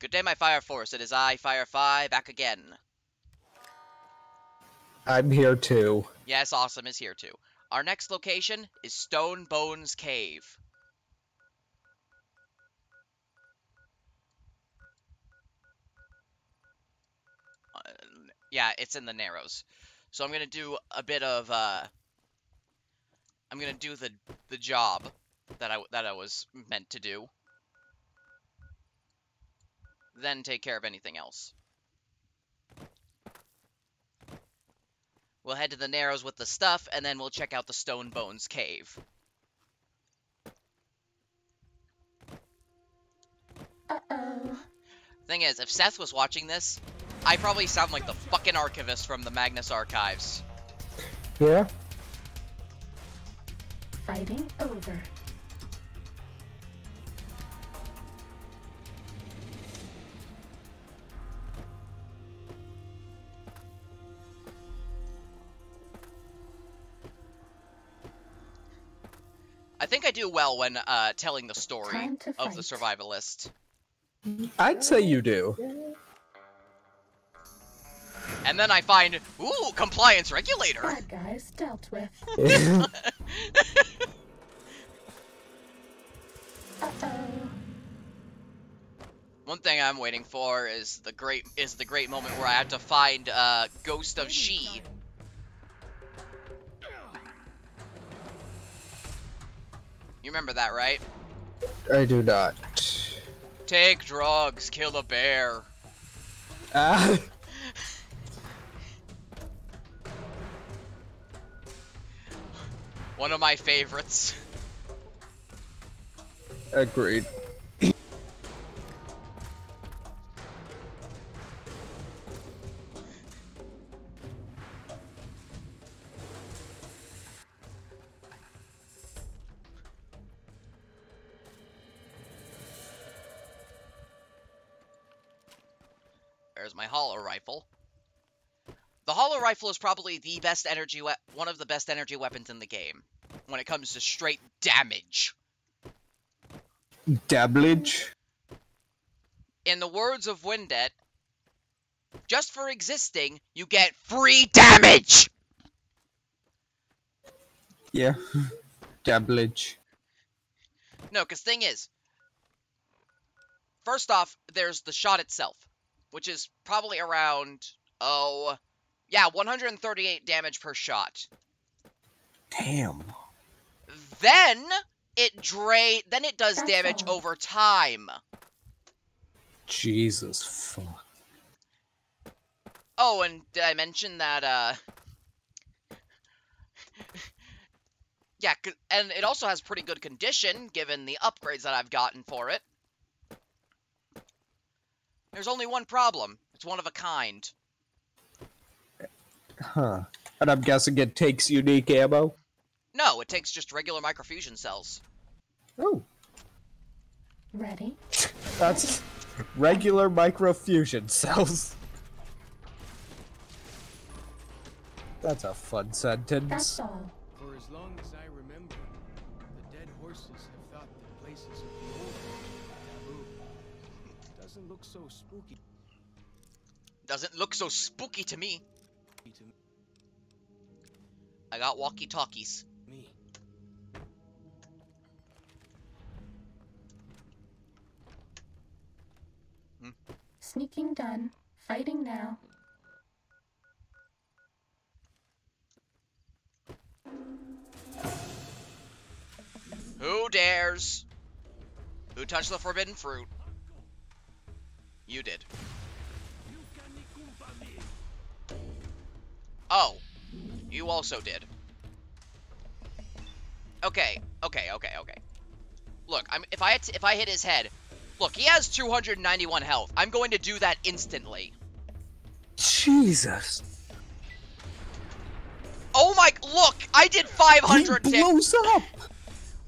Good day, my Fire Force. It is I, Firefly, back again. I'm here too. Yes, Awesome is here too. Our next location is Stone Bones Cave. Yeah, it's in the Narrows. So I'm gonna do a bit of I'm gonna do the job that I was meant to do. Then take care of anything else. We'll head to the Narrows with the stuff, and then we'll check out the Stone Bones Cave. Uh-oh. Thing is, if Seth was watching this, I probably sound like the fucking archivist from the Magnus Archives. Yeah? Fighting over. I think I do well when telling the story Time to of the fight. survivalist. I'd say you do. And then I find, ooh, compliance regulator. Bad guys dealt with. Uh-oh. One thing I'm waiting for is the great moment where I have to find Ghost of She. You remember that, right? I do not. Take drugs, kill a bear. Ah. One of my favorites. Agreed. There's my hollow rifle. The hollow rifle is probably the best one of the best energy weapons in the game when it comes to straight damage. Dablage? In the words of Windet, just for existing, you get free damage! Yeah. Dablage. No, because thing is, first off, there's the shot itself, which is probably around, 138 damage per shot. Damn. Then it does That's damage all. over time. Jesus fuck. Oh, and did I mention that, yeah, and it also has pretty good condition, given the upgrades that I've gotten for it. There's only one problem. It's one of a kind. Huh. And I'm guessing it takes unique ammo? No, it takes just regular microfusion cells. Oh. Ready? That's regular microfusion cells. That's a fun sentence. That's all. For as long as I remember, the dead horses have thought the places of the old were taboo. Doesn't look so spooky Doesn't look so spooky to me. to I got walkie-talkies. me. Sneaking done. Fighting now. Who dares? Who touched the forbidden fruit? You did. Oh, you also did. Okay. Look, if I hit his head, look, he has 291 health. I'm going to do that instantly. Jesus. Oh my, look, I did 500 He blows up.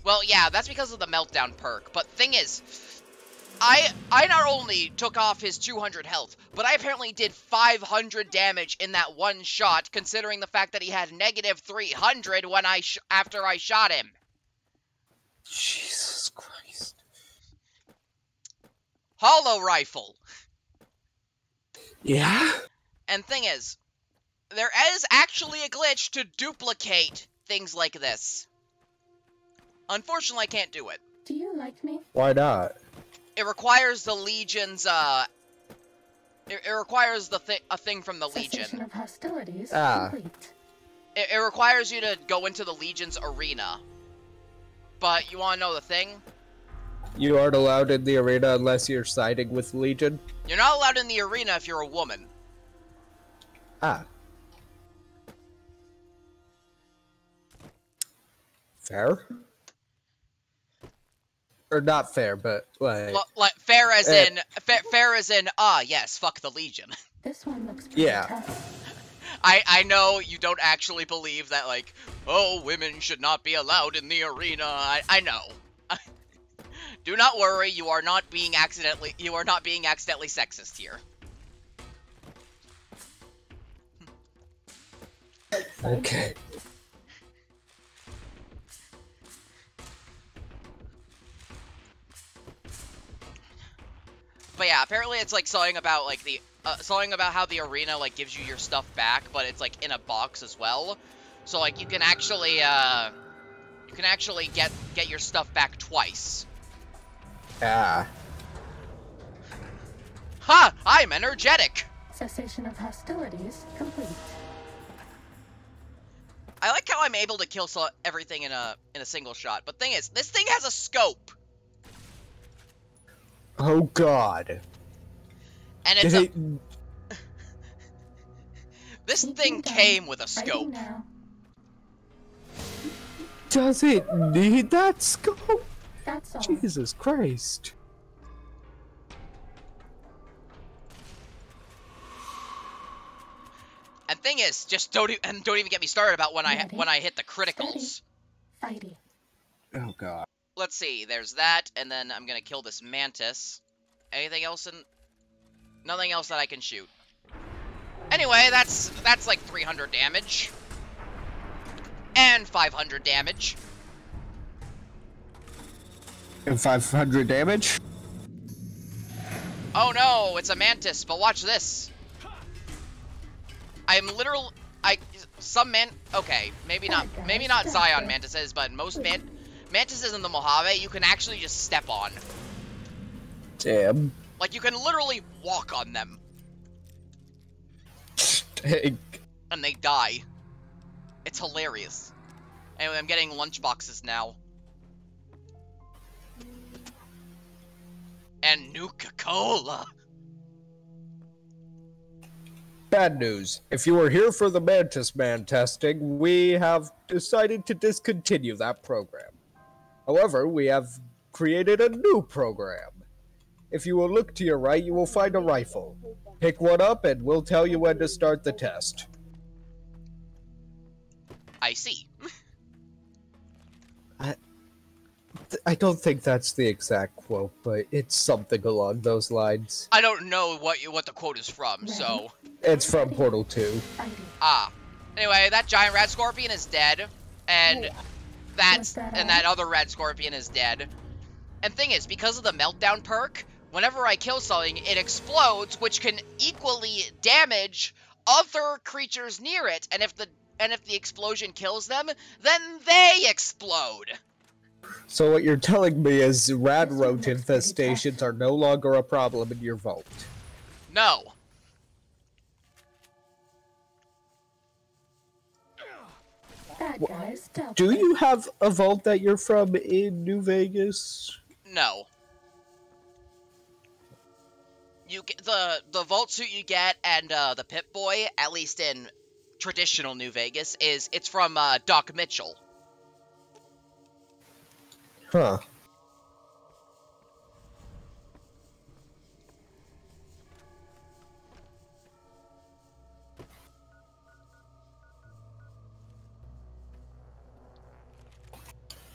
Well, yeah, that's because of the meltdown perk. But thing is, I not only took off his 200 health, but I apparently did 500 damage in that one shot, considering the fact that he had negative 300 when after I shot him. Jesus Christ. Hollow rifle. Yeah? And thing is, there is actually a glitch to duplicate things like this. Unfortunately, I can't do it. Do you like me? Why not? It requires the Legion's, It requires a thing from the Cessation Legion. of hostilities complete. It requires you to go into the Legion's arena. But you wanna know the thing? You aren't allowed in the arena unless you're siding with Legion? You're not allowed in the arena if you're a woman. Ah. Fair? Or not fair, but like... Like fair as in, fair as in, yes, fuck the Legion. This one looks pretty tough. I know you don't actually believe that, like, oh, women should not be allowed in the arena. I know. Do not worry, you are not being accidentally sexist here. Okay. But yeah, apparently it's like something about like something about how the arena like gives you your stuff back, but it's like in a box as well. So like you can actually get your stuff back twice. Ah. Ha! I'm energetic! Cessation of hostilities complete. I like how I'm able to kill everything in a single shot, but thing is, this thing has a scope! Oh god. And it's this thing came with a scope. Does it need that scope? That's all. Jesus Christ. And thing is, just don't even get me started about when I hit the criticals. Fighting. Oh god. Let's see, there's that, and then I'm gonna kill this mantis. Anything else nothing else that I can shoot. Anyway, that's like 300 damage. And 500 damage. And 500 damage? Oh no, it's a mantis, but watch this. Okay, maybe not Zion mantises, but most mantises in the Mojave, you can actually just step on. Damn. Like, you can literally walk on them. Dang. And they die. It's hilarious. Anyway, I'm getting lunchboxes now. And Nuka-Cola. Bad news. If you were here for the Mantis Man testing, we have decided to discontinue that program. However, we have created a new program. If you will look to your right, you will find a rifle. Pick one up and we'll tell you when to start the test. I see. I don't think that's the exact quote, but it's something along those lines. I don't know what the quote is from, so... It's from Portal 2. Anyway, that giant red scorpion is dead, and that other red scorpion is dead. And thing is, because of the meltdown perk, whenever I kill something, it explodes, which can equally damage other creatures near it. And if the explosion kills them, then they explode. So what you're telling me is radroach infestations are no longer a problem in your vault. No. Bad guys, Do you have a vault that you're from in New Vegas? No. The vault suit you get and the Pip-Boy, at least in traditional New Vegas, it's from Doc Mitchell. Huh.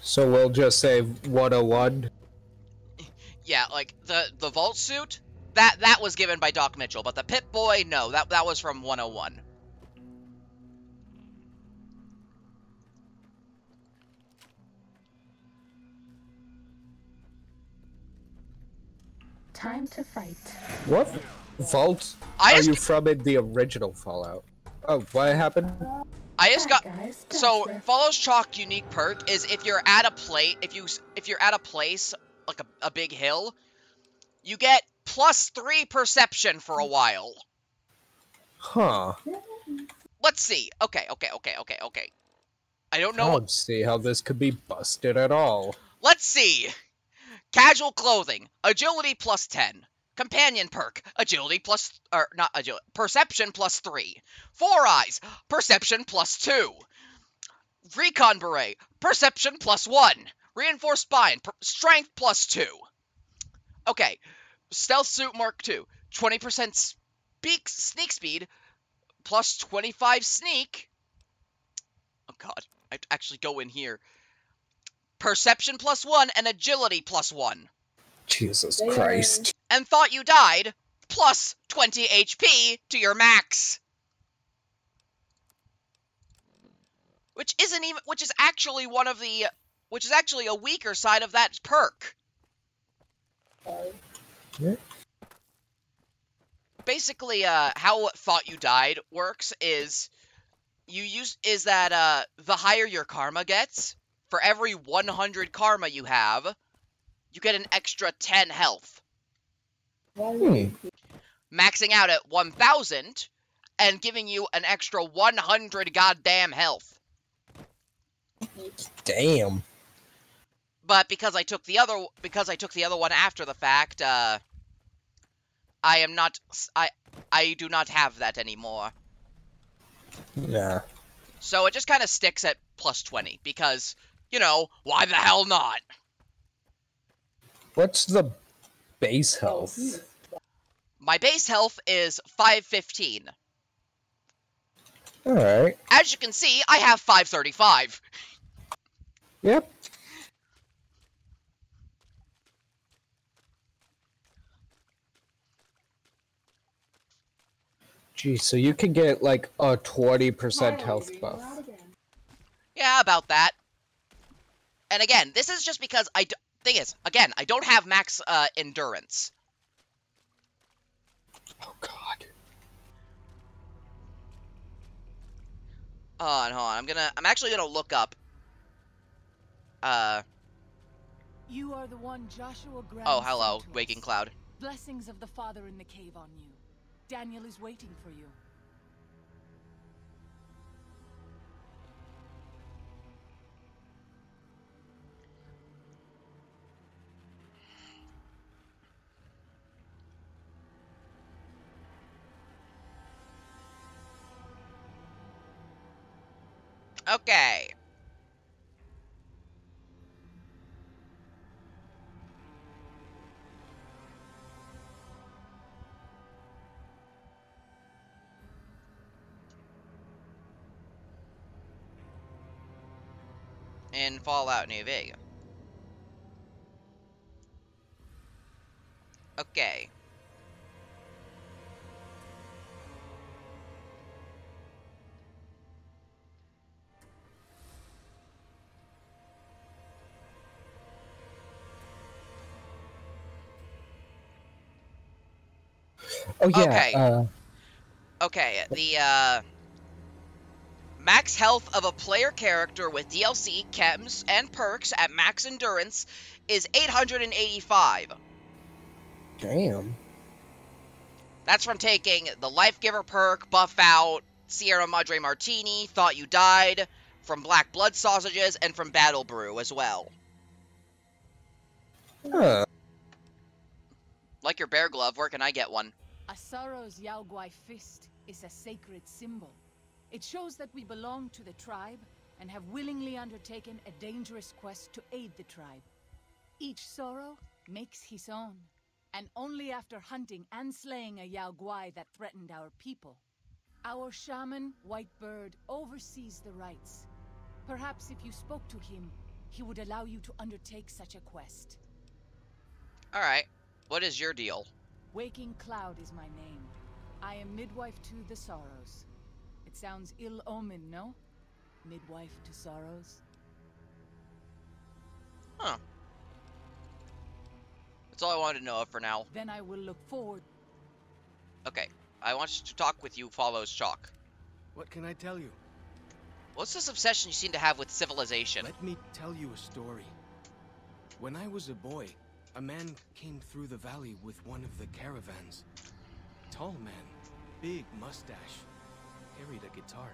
So we'll just say 101? Yeah, like, the vault suit, that was given by Doc Mitchell, but the Pip-Boy, no, that was from 101. Time to fight. What vault I are just- you from in the original Fallout? Oh, what happened? I just Bad got guys, so death follows chalk unique perk is if you're at a if you're at a place like a big hill, you get +3 perception for a while. Huh. Let's see. Okay. I don't I know. don't see how this could be busted at all. Let's see. Casual clothing, agility +10. Companion perk, agility not agility, perception +3. Four eyes, perception +2. Recon beret, perception +1. Reinforced spine, strength +2. Okay, stealth suit mark 2, 20% sneak speed, +25 sneak. Oh god, I have to actually go in here. Perception +1 and agility +1. Jesus Christ. And thought you died, +20 HP to your max. Which is actually a weaker side of that perk. Yeah. Basically, how thought you died works is that the higher your karma gets, for every 100 karma you have, you get an extra 10 health. Maxing out at 1,000 and giving you an extra 100 goddamn health. Damn. But because I took the other one after the fact, I do not have that anymore. Yeah. So it just kind of sticks at +20 because, you know, why the hell not? What's the base health? My base health is 515. Alright. As you can see, I have 535. Yep. Gee, so you can get like a 20% health buff. Yeah, about that. And again, this is just because thing is, again, I don't have max endurance. Oh god. Hold on. I'm actually gonna look up. You are the one Joshua Graham Oh, hello, sent to Waking us. Cloud. Blessings of the Father in the cave on you. Daniel is waiting for you. Okay. In Fallout New Vegas. Okay. Oh yeah. Okay. Okay, the max health of a player character with DLC, chems, and perks at max endurance is 885. Damn. That's from taking the Life Giver perk, Buff Out, Sierra Madre Martini, Thought You Died, from Black Blood Sausages, and from Battle Brew as well. Huh. Like your bear glove, where can I get one? Asaro's Yao Guai fist is a sacred symbol. It shows that we belong to the tribe and have willingly undertaken a dangerous quest to aid the tribe. Each sorrow makes his own, and only after hunting and slaying a Yao Guai that threatened our people. Our shaman, Whitebird, oversees the rites. Perhaps if you spoke to him, he would allow you to undertake such a quest. Alright, what is your deal? Waking Cloud is my name. I am midwife to the sorrows. It sounds ill-omened, no? Midwife to sorrows. Huh. That's all I wanted to know for now. Then I will look forward. Okay, I want to talk with you, follows Chalk. What can I tell you? What's this obsession you seem to have with civilization? Let me tell you a story. When I was a boy, a man came through the valley with one of the caravans. Tall man, big mustache, carried a guitar.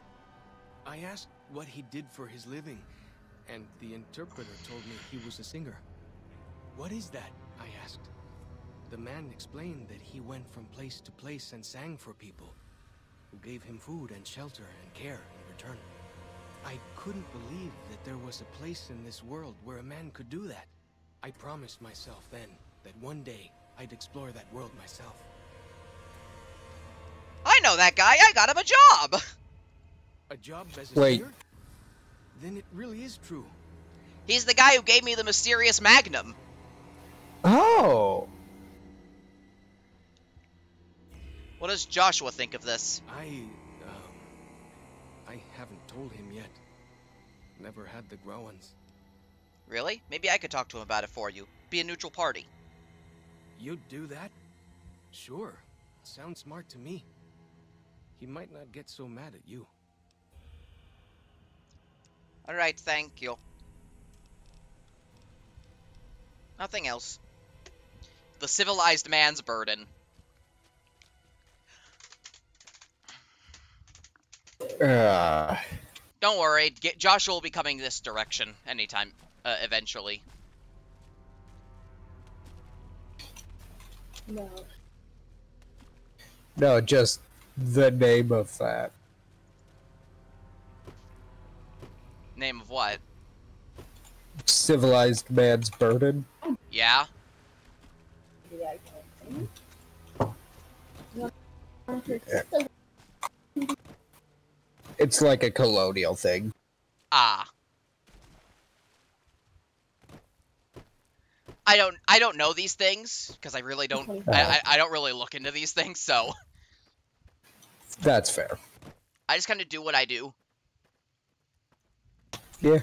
I asked what he did for his living, and the interpreter told me he was a singer. What is that? I asked. The man explained that he went from place to place and sang for people, who gave him food and shelter and care in return. I couldn't believe that there was a place in this world where a man could do that. I promised myself then that one day I'd explore that world myself. I know that guy. I got him a job. A job as a Wait. singer? Then it really is true. He's the guy who gave me the mysterious magnum. Oh. What does Joshua think of this? I haven't told him yet. Never had the Growans. Really? Maybe I could talk to him about it for you. Be a neutral party. You'd do that? Sure. Sounds smart to me. He might not get so mad at you. Alright, thank you. Nothing else. The civilized man's burden. Don't worry, Joshua will be coming this direction anytime, eventually. No. No, just the name of that. Name of what? Civilized man's burden. Yeah? It's like a colonial thing. Ah. I don't know these things, because I really don't, I don't really look into these things, so. That's fair. I just kind of do what I do. Yeah.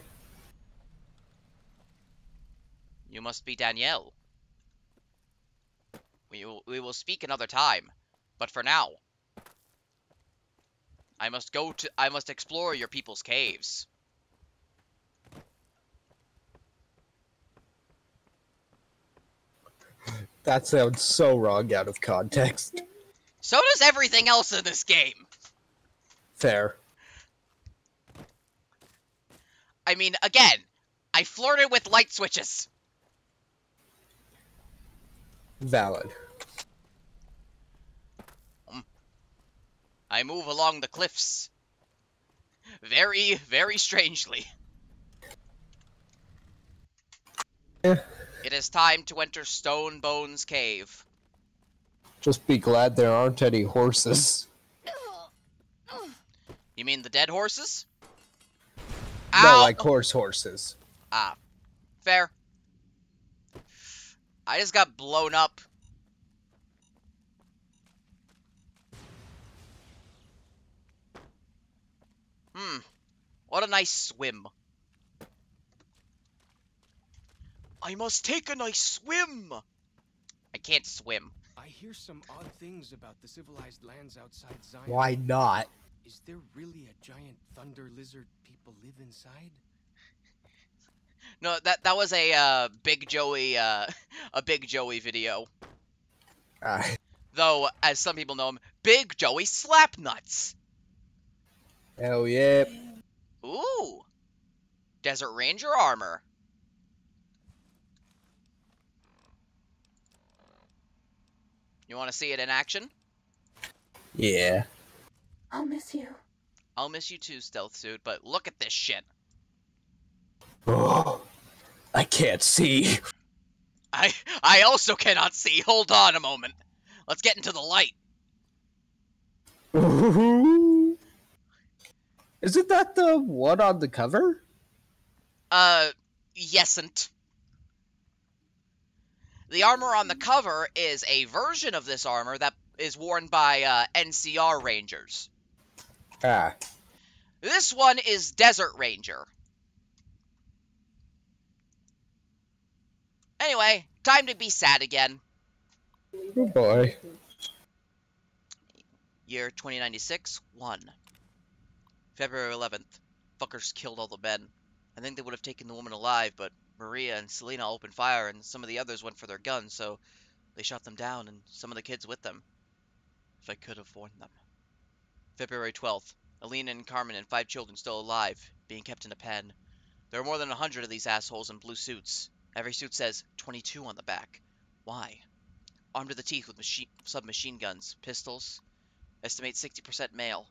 You must be Danielle. We will speak another time, but for now, I must explore your people's caves. That sounds so wrong out of context. So does everything else in this game. Fair. I mean, again, I flirted with light switches. Valid. I move along the cliffs. Very, very strangely. Eh, It is time to enter Stonebone's cave. just be glad there aren't any horses. You mean the dead horses? No, Ow! like horses. Ah, fair. I just got blown up. What a nice swim. I must take a nice swim. I can't swim. I hear some odd things about the civilized lands outside Zion. Why not? Is there really a giant thunder lizard people live inside? No, that was a Big Joey video. Though, as some people know him, Big Joey Slapnuts. Hell yeah. Ooh, Desert Ranger armor. You want to see it in action? Yeah. I'll miss you. I'll miss you too, Stealth Suit, but look at this shit. Oh, I can't see. I also cannot see. Hold on a moment. Let's get into the light. Isn't that the one on the cover? Yesn't. The armor on the cover is a version of this armor that is worn by, NCR Rangers. Ah. This one is Desert Ranger. Anyway, time to be sad again. Oh boy. Year 2096, 1. February 11th. Fuckers killed all the men. I think they would have taken the woman alive, but Maria and Selena opened fire and some of the others went for their guns, so they shot them down and some of the kids with them. If I could have warned them. February 12th. Alina and Carmen and 5 children still alive, being kept in a pen. There are more than 100 of these assholes in blue suits. Every suit says 22 on the back. Why? Armed to the teeth with submachine guns, pistols. Estimate 60% male.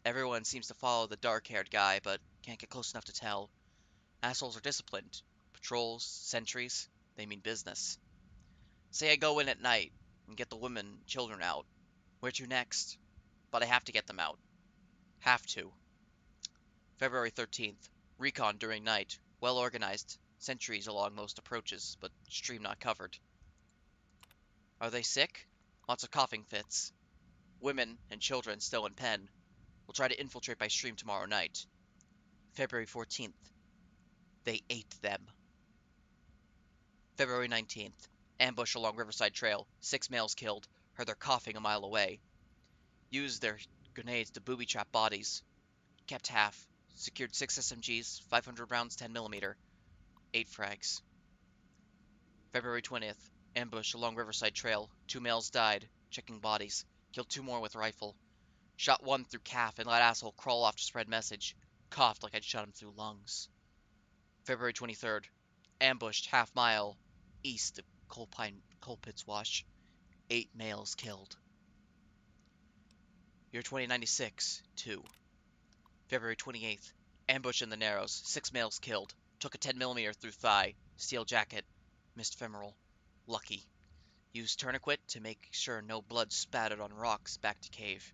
Everyone seems to follow the dark-haired guy, but can't get close enough to tell. Assholes are disciplined. Patrols, sentries, they mean business. Say I go in at night and get the women, children out. Where to next? But I have to get them out. Have to. February 13th. Recon during night. Well organized. Sentries along most approaches, but stream not covered. Are they sick? Lots of coughing fits. Women and children still in pen. We'll try to infiltrate by stream tomorrow night. February 14th. They ate them. February 19th. Ambush along Riverside Trail. 6 males killed. Heard their coughing a mile away. Used their grenades to booby-trap bodies. Kept half. Secured 6 SMGs, 500 rounds 10mm. 8 frags. February 20th. Ambush along Riverside Trail. 2 males died. Checking bodies. Killed 2 more with rifle. Shot 1 through calf and let asshole crawl off to spread message. Coughed like I'd shot him through lungs. February 23rd. Ambushed half mile east of Coal Pits Wash. 8 males killed. Year 2096, 2. February 28th. Ambush in the Narrows. 6 males killed. Took a 10mm through thigh. Steel jacket. Missed femoral. Lucky. Used tourniquet to make sure no blood spattered on rocks back to cave.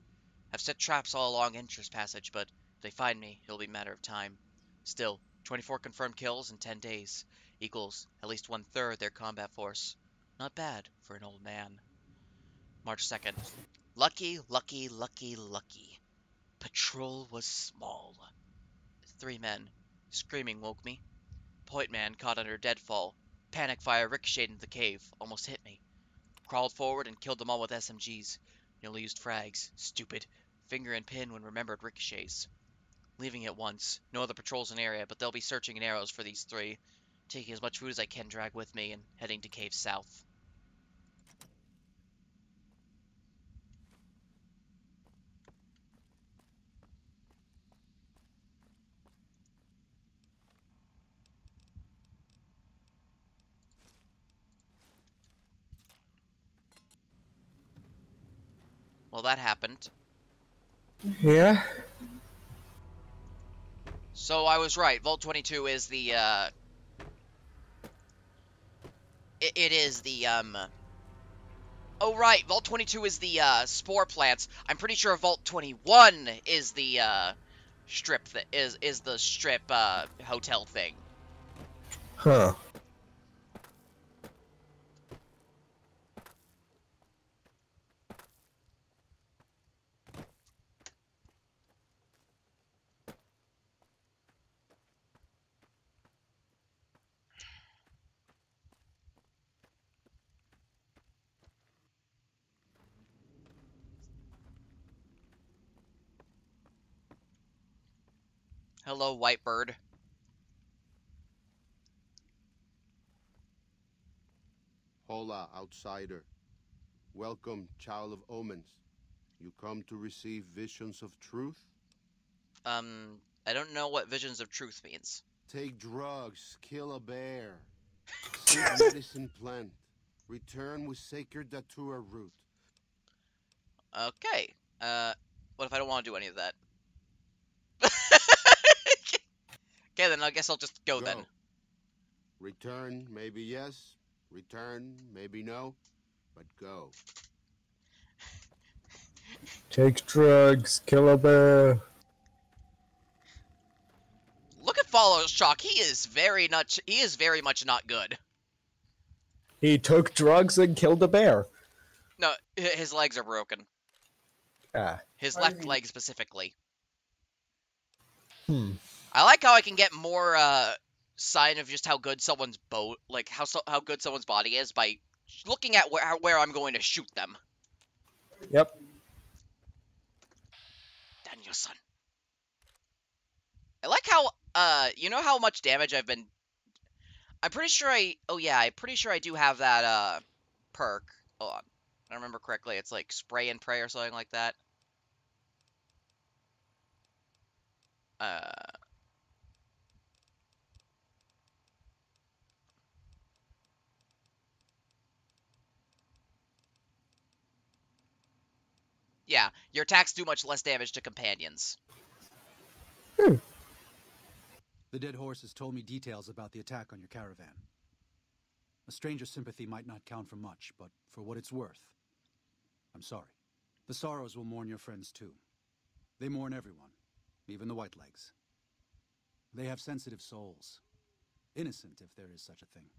I've set traps all along entrance passage, but if they find me, it'll be a matter of time. Still, 24 confirmed kills in 10 days. Equals at least 1/3 their combat force. Not bad for an old man. March 2nd. Lucky, lucky, lucky, lucky. Patrol was small. 3 men. Screaming woke me. Point man caught under deadfall. Panic fire ricocheted into the cave. Almost hit me. Crawled forward and killed them all with SMGs. Nearly used frags. Stupid. Finger and pin when remembered ricochets. Leaving at once. No other patrols in area, but they'll be searching in arrows for these 3. Taking as much food as I can drag with me and heading to cave south. Well, that happened. Yeah. So I was right. Vault 22 is the, It is the, Oh, right. Vault 22 is the, spore plants. I'm pretty sure Vault 21 is the, strip that is the strip, hotel thing. Huh. Hello, Whitebird. Hola, outsider. Welcome, child of omens. You come to receive visions of truth? I don't know what visions of truth means. Take drugs, kill a bear. Seek medicine plant. Return with sacred datura root. Okay. What if I don't want to do any of that? Okay, then I guess I'll just go then. Return, maybe yes. Return, maybe no. But go. Take drugs, kill a bear. Look at Follow Shock. He is very much not good. He took drugs and killed a bear. No, his legs are broken. Ah. His left leg specifically. Hmm. I like how I can get more sign of just how good someone's how good someone's body is by looking at where I'm going to shoot them. Yep. Daniel-san. I like how you know how much damage I've been. I'm pretty sure I'm pretty sure I do have that perk. Hold on. If I remember correctly, it's like spray and pray or something like that. Yeah, your attacks do much less damage to companions. The dead horse has told me details about the attack on your caravan. A stranger's sympathy might not count for much, but for what it's worth, I'm sorry. The Sorrows will mourn your friends too. They mourn everyone, even the Whitelegs. They have sensitive souls. Innocent, if there is such a thing.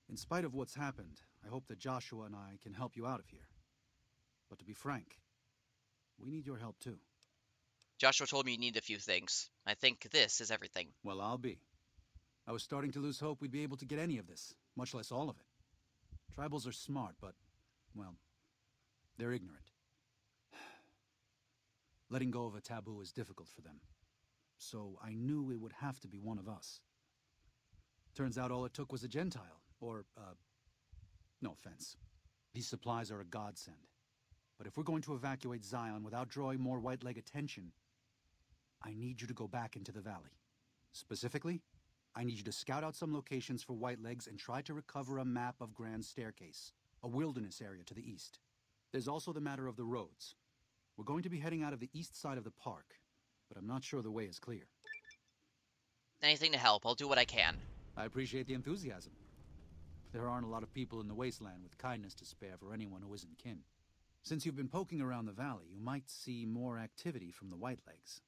In spite of what's happened, I hope that Joshua and I can help you out of here. But to be frank, we need your help too. Joshua told me you need a few things. I think this is everything. Well, I'll be. I was starting to lose hope we'd be able to get any of this, much less all of it. Tribals are smart, but, well, they're ignorant. Letting go of a taboo is difficult for them. So I knew it would have to be one of us. Turns out all it took was a Gentile, or, no offense. These supplies are a godsend. But if we're going to evacuate Zion without drawing more Whiteleg attention, I need you to go back into the valley. Specifically, I need you to scout out some locations for Whitelegs and try to recover a map of Grand Staircase, a wilderness area to the east. There's also the matter of the roads. We're going to be heading out of the east side of the park, but I'm not sure the way is clear. Anything to help, I'll do what I can. I appreciate the enthusiasm. There aren't a lot of people in the wasteland with kindness to spare for anyone who isn't kin. Since you've been poking around the valley, you might see more activity from the Whitelegs.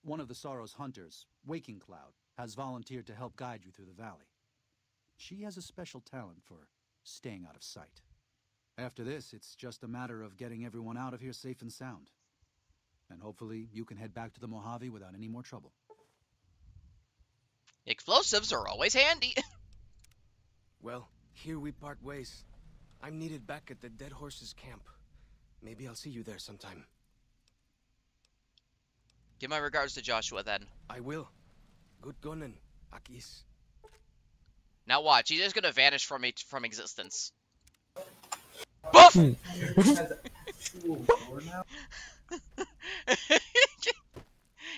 One of the Sorrow's hunters, Waking Cloud, has volunteered to help guide you through the valley. She has a special talent for staying out of sight. After this, it's just a matter of getting everyone out of here safe and sound. And hopefully you can head back to the Mojave without any more trouble. Explosives are always handy. Well, here we part ways. I'm needed back at the Dead Horse's camp. Maybe I'll see you there sometime. Give my regards to Joshua, then. I will. Good gunning, Akis. Now watch, he's just gonna vanish from existence. Boof!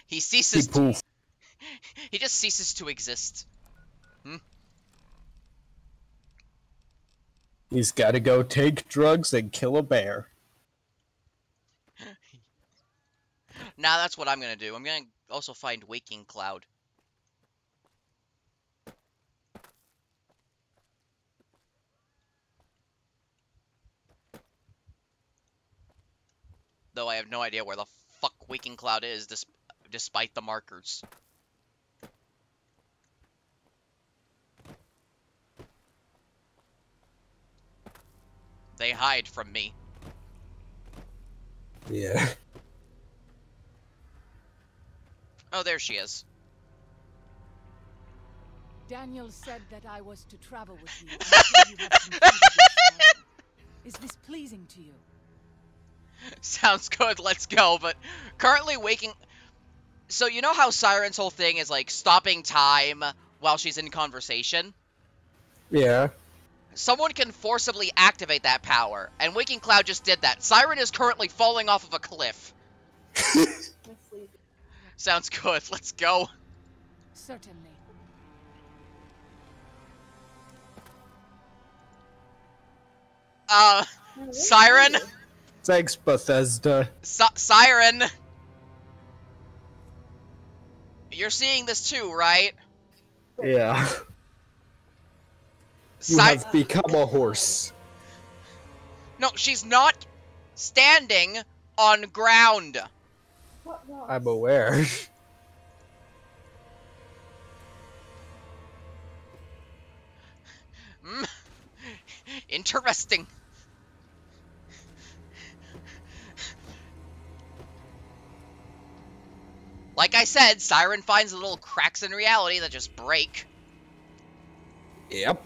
He ceases to... He just ceases to exist. He's gotta go take drugs and kill a bear. Now that's what I'm gonna do. I'm gonna also find Waking Cloud. Though I have no idea where the fuck Waking Cloud is, despite the markers. They hide from me. Yeah. Oh, there she is. Daniel said that I was to travel with you until you have completed your study. Is this pleasing to you? Sounds good, let's go, but currently Waking... So you know how Siren's whole thing is like stopping time while she's in conversation? Yeah. Someone can forcibly activate that power, and Waking Cloud just did that. Siren is currently falling off of a cliff. Sounds good, let's go. Certainly. Siren? Thanks, Bethesda. Siren! You're seeing this too, right? Yeah. You have become a horse. No, she's not standing on ground. I'm aware. Interesting. Like I said, Siren finds little cracks in reality that just break. Yep.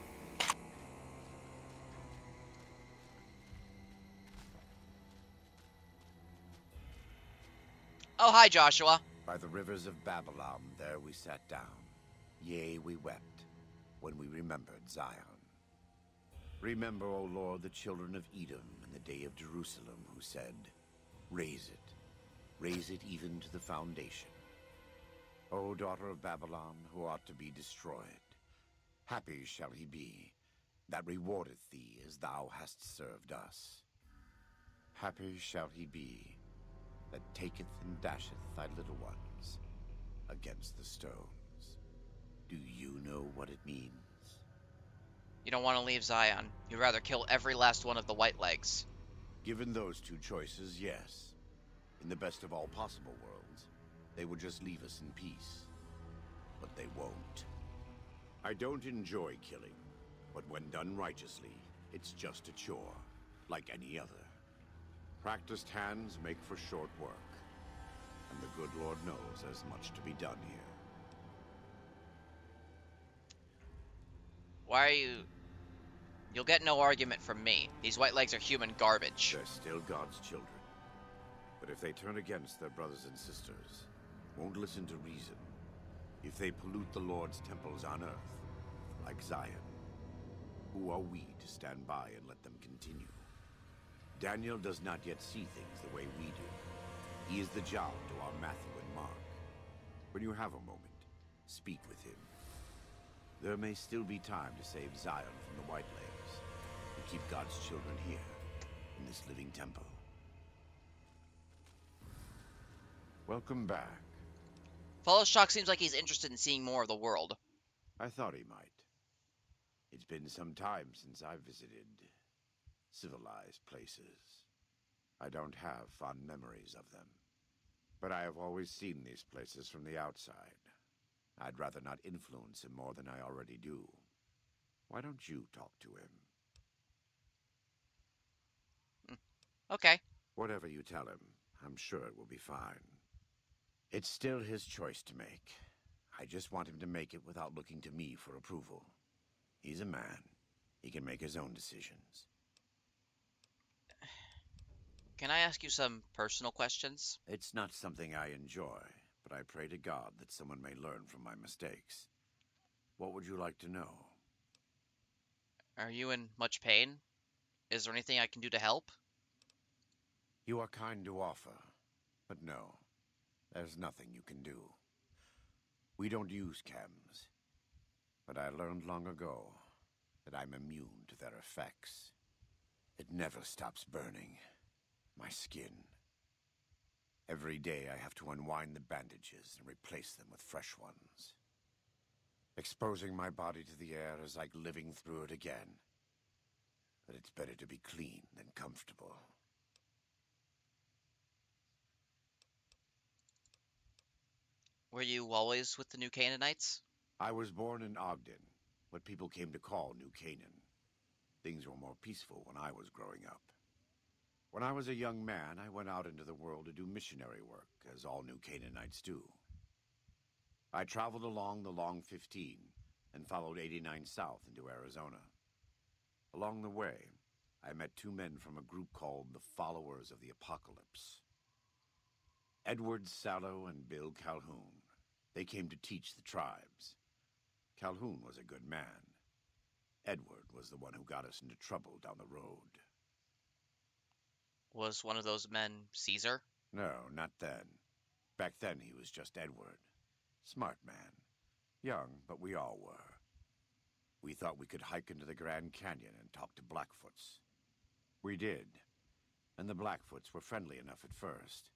Oh, hi, Joshua. By the rivers of Babylon, there we sat down. Yea, we wept, when we remembered Zion. Remember, O Lord, the children of Edom in the day of Jerusalem, who said, raise it even to the foundation. O daughter of Babylon, who ought to be destroyed, happy shall he be, that rewardeth thee as thou hast served us. Happy shall he be, that taketh and dasheth thy little ones against the stones. Do you know what it means? You don't want to leave Zion. You'd rather kill every last one of the White Legs. Given those two choices, yes. In the best of all possible worlds, they would just leave us in peace. But they won't. I don't enjoy killing, but when done righteously, it's just a chore, like any other. Practiced hands make for short work, and the good Lord knows there's much to be done here. Why are you... You'll get no argument from me. These White Legs are human garbage. They're still God's children. But if they turn against their brothers and sisters, won't listen to reason, if they pollute the Lord's temples on earth, like Zion, who are we to stand by and let them continue? Daniel does not yet see things the way we do. He is the John to our Matthew and Mark. When you have a moment, speak with him. There may still be time to save Zion from the White Legs, and keep God's children here, in this living temple. Welcome back. Follow Shock seems like he's interested in seeing more of the world. I thought he might. It's been some time since I've visited civilized places. I don't have fond memories of them. But I have always seen these places from the outside. I'd rather not influence him more than I already do. Why don't you talk to him? Okay. Whatever you tell him, I'm sure it will be fine. It's still his choice to make. I just want him to make it without looking to me for approval. He's a man. He can make his own decisions. Can I ask you some personal questions? It's not something I enjoy, but I pray to God that someone may learn from my mistakes. What would you like to know? Are you in much pain? Is there anything I can do to help? You are kind to offer, but no, there's nothing you can do. We don't use chems, but I learned long ago that I'm immune to their effects. It never stops burning. My skin. Every day I have to unwind the bandages and replace them with fresh ones. Exposing my body to the air is like living through it again. But it's better to be clean than comfortable. Were you always with the New Canaanites? I was born in Ogden, what people came to call New Canaan. Things were more peaceful when I was growing up. When I was a young man, I went out into the world to do missionary work, as all New Canaanites do. I traveled along the Long 15 and followed 89 south into Arizona. Along the way, I met two men from a group called the Followers of the Apocalypse. Edward Sallow and Bill Calhoun. They came to teach the tribes. Calhoun was a good man. Edward was the one who got us into trouble down the road. Was one of those men Caesar? No, not then. Back then he was just Edward. Smart man. Young, but we all were. We thought we could hike into the Grand Canyon and talk to Blackfoots. We did. And the Blackfoots were friendly enough at first.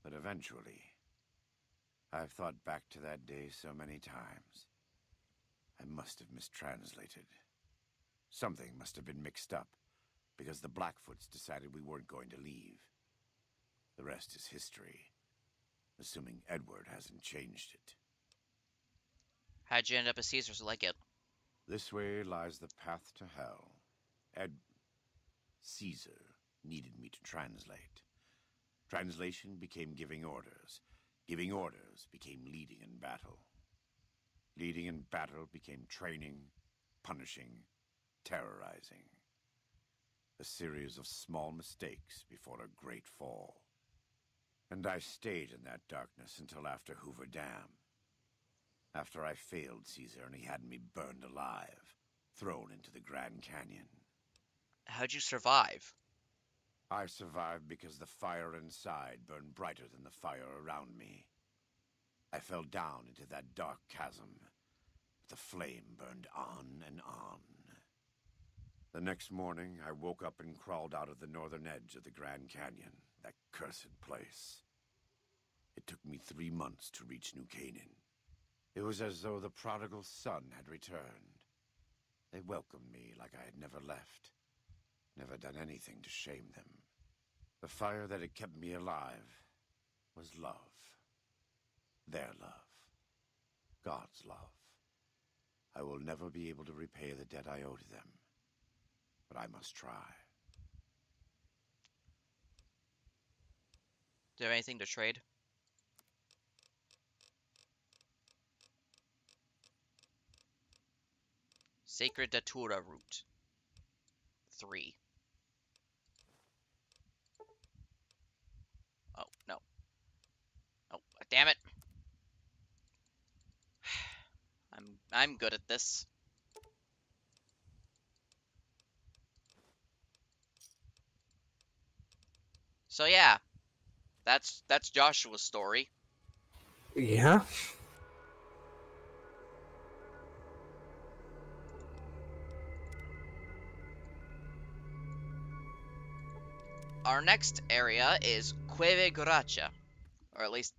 But eventually... I've thought back to that day so many times. I must have mistranslated. Something must have been mixed up, because the Blackfoots decided we weren't going to leave. The rest is history, assuming Edward hasn't changed it. How'd you end up at Caesar's Legate? This way lies the path to hell. Caesar needed me to translate. Translation became giving orders. Giving orders became leading in battle. Leading in battle became training. punishing, terrorizing. A series of small mistakes before a great fall. And I stayed in that darkness until after Hoover Dam. After I failed Caesar and he had me burned alive, thrown into the Grand Canyon. How'd you survive? I survived because the fire inside burned brighter than the fire around me. I fell down into that dark chasm, but the flame burned on and on. The next morning, I woke up and crawled out of the northern edge of the Grand Canyon, that cursed place. It took me 3 months to reach New Canaan. It was as though the prodigal son had returned. They welcomed me like I had never left, never done anything to shame them. The fire that had kept me alive was love. Their love. God's love. I will never be able to repay the debt I owe to them, but I must try. Do you have anything to trade? Sacred Datura root. 3. Oh, no. Oh, damn it. I'm good at this. So yeah, that's Joshua's story. Yeah. Our next area is Cueve Guracha, or at least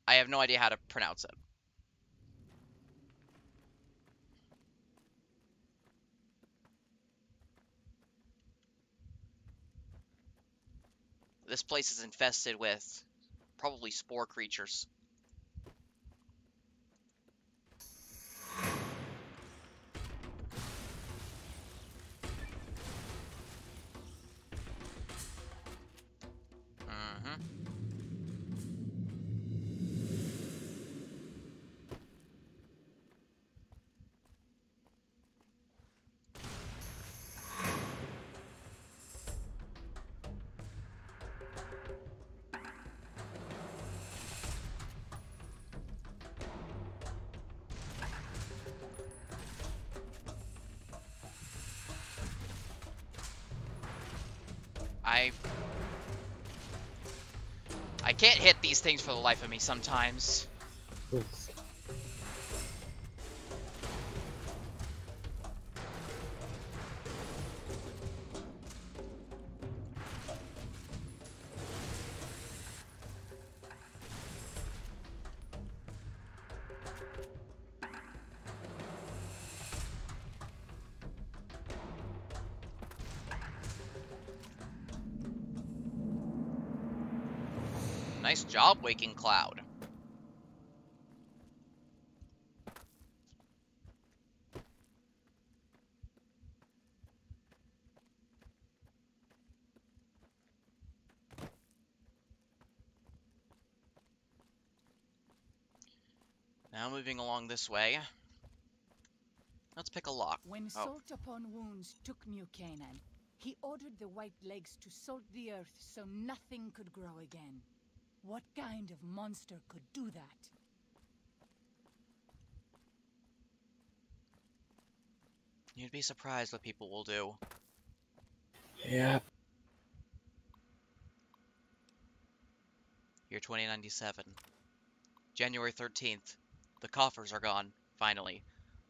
I have no idea how to pronounce it. This place is infested with probably spore creatures. I can't hit these things for the life of me sometimes. Oops. Nice job, Waking Cloud. Now moving along this way. Let's pick a lock. When Salt Upon Wounds took New Canaan, he ordered the White Legs to salt the earth so nothing could grow again. What kind of monster could do that? You'd be surprised what people will do. Yeah. Year 2097. January 13th. The coffers are gone, finally.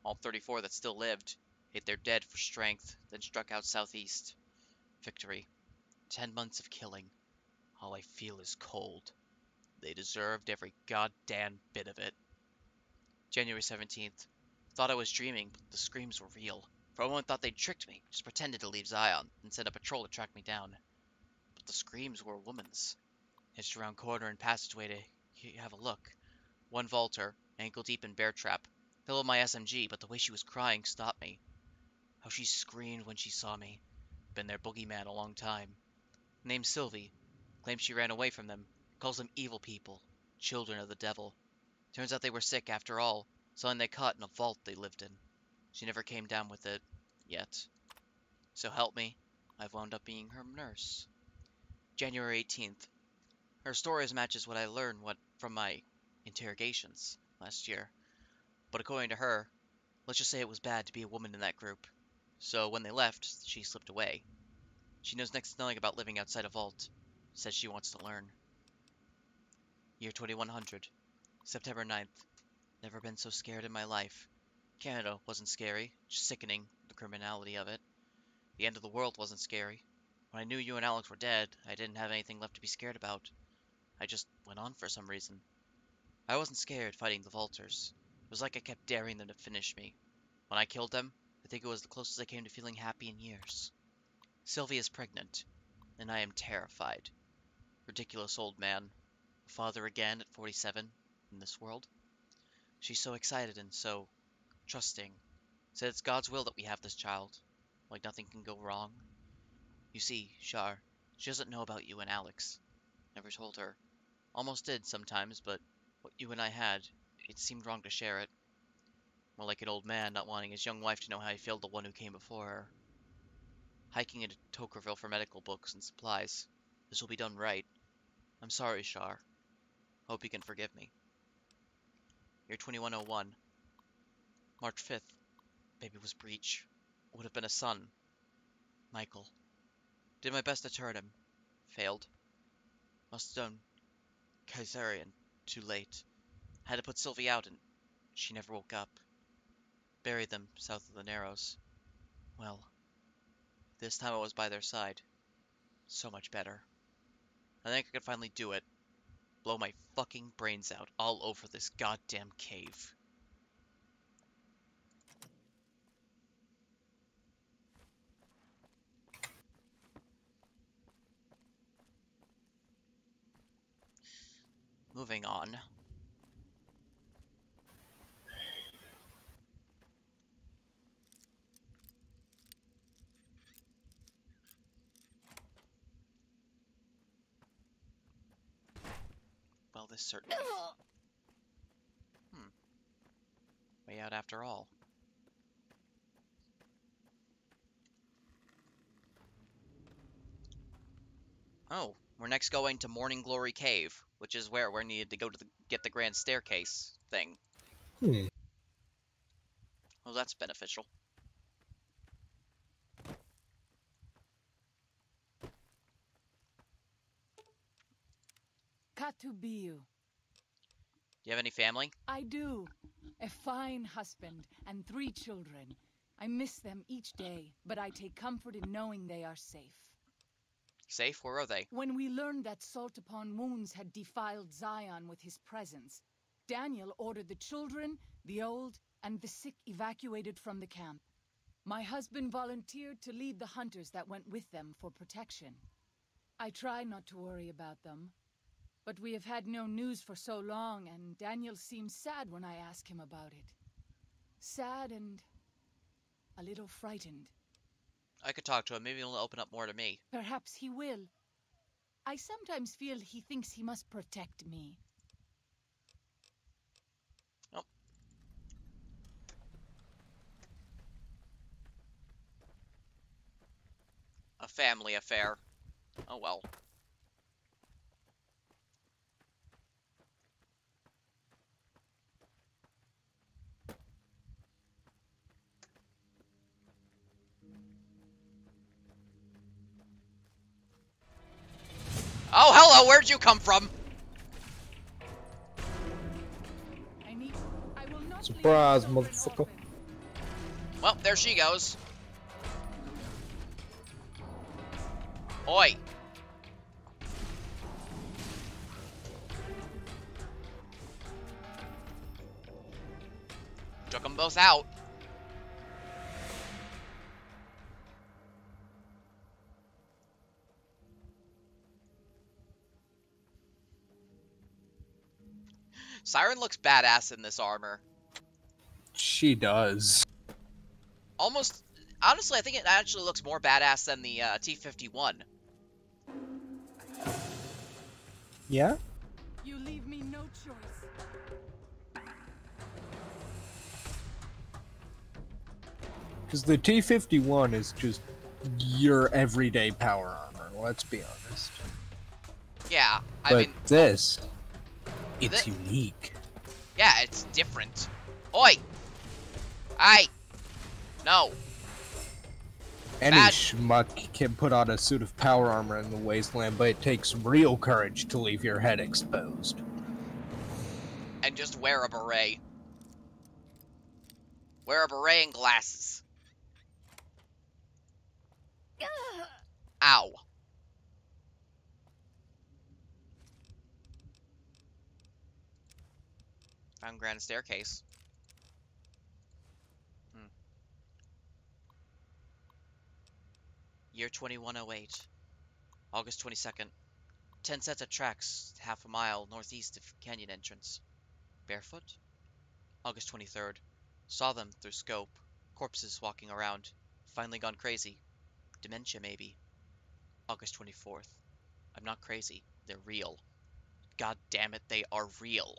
All 34 that still lived ate their dead for strength, then struck out southeast. Victory. 10 months of killing. All I feel is cold. They deserved every goddamn bit of it. January 17th. Thought I was dreaming, but the screams were real. For a moment thought they'd tricked me, just pretended to leave Zion, and sent a patrol to track me down. But the screams were a woman's. Hitched around corner and passageway to have a look. One vaulter, ankle deep in bear trap. Fell with my SMG, but the way she was crying stopped me. How she screamed when she saw me. Been their boogeyman a long time. Named Sylvie. Claims she ran away from them. Calls them evil people. Children of the devil. Turns out they were sick after all. Something they caught in a vault they lived in. She never came down with it, yet. So help me, I've wound up being her nurse. January 18th. Her stories matches what I learned from my interrogations last year. But according to her, let's just say it was bad to be a woman in that group. So when they left, she slipped away. She knows next to nothing about living outside a vault. Says she wants to learn. Year 2100. September 9th. Never been so scared in my life. Canada wasn't scary, just sickening, the criminality of it. The end of the world wasn't scary. When I knew you and Alex were dead, I didn't have anything left to be scared about. I just went on for some reason. I wasn't scared fighting the Vaulters. It was like I kept daring them to finish me. When I killed them, I think it was the closest I came to feeling happy in years. Sylvie is pregnant, and I am terrified. Ridiculous old man. A father again at 47 in this world. She's so excited and so trusting. Said it's God's will that we have this child. Like nothing can go wrong. You see, Shar, she doesn't know about you and Alex. Never told her. Almost did sometimes, but what you and I had, it seemed wrong to share it. More like an old man not wanting his young wife to know how he failed the one who came before her. Hiking into Tokerville for medical books and supplies. This will be done right. I'm sorry, Shar. Hope you can forgive me. Year 2101. March 5th. Baby was Breach. Would have been a son. Michael. Did my best to turn him. Failed. Must have done Caesarean too late. Had to put Sylvie out and she never woke up. Buried them south of the Narrows. Well, this time I was by their side. So much better. I think I could finally do it. Blow my fucking brains out all over this goddamn cave. Moving on. Well, this certainly... Way out after all. Oh, we're next going to Morning Glory Cave, which is where we're needed to go to get the Grand Staircase thing. Well, that's beneficial. Katubiu. Do you have any family? I do. A fine husband and 3 children. I miss them each day, but I take comfort in knowing they are safe. Safe? Where are they? When we learned that Salt Upon Wounds had defiled Zion with his presence, Daniel ordered the children, the old, and the sick evacuated from the camp. My husband volunteered to lead the hunters that went with them for protection. I try not to worry about them, but we have had no news for so long, and Daniel seems sad when I ask him about it. Sad and a little frightened. I could talk to him. Maybe he'll open up more to me. Perhaps he will. I sometimes feel he thinks he must protect me. Oh. A family affair. Oh well. Oh, hello, where'd you come from? I will not Surprise, leave the children motherfucker. orphaned. Well, there she goes. Oi. Took them both out. Siren looks badass in this armor. She does. Almost, honestly, I think it actually looks more badass than the T-51. Yeah? You leave me no choice. Because the T-51 is just your everyday power armor, let's be honest. Yeah, I But mean... this, it's unique. Yeah, it's different. Oi! Aye! No. Any Bad. schmuck can put on a suit of power armor in the wasteland, but it takes real courage to leave your head exposed. And just wear a beret. Wear a beret and glasses. Ow. Found Grand Staircase. Year 2108. August 22nd. 10 sets of tracks, half a mile northeast of canyon entrance. Barefoot? August 23rd. Saw them through scope. Corpses walking around. Finally gone crazy. Dementia, maybe. August 24th. I'm not crazy. They're real. God damn it, they are real.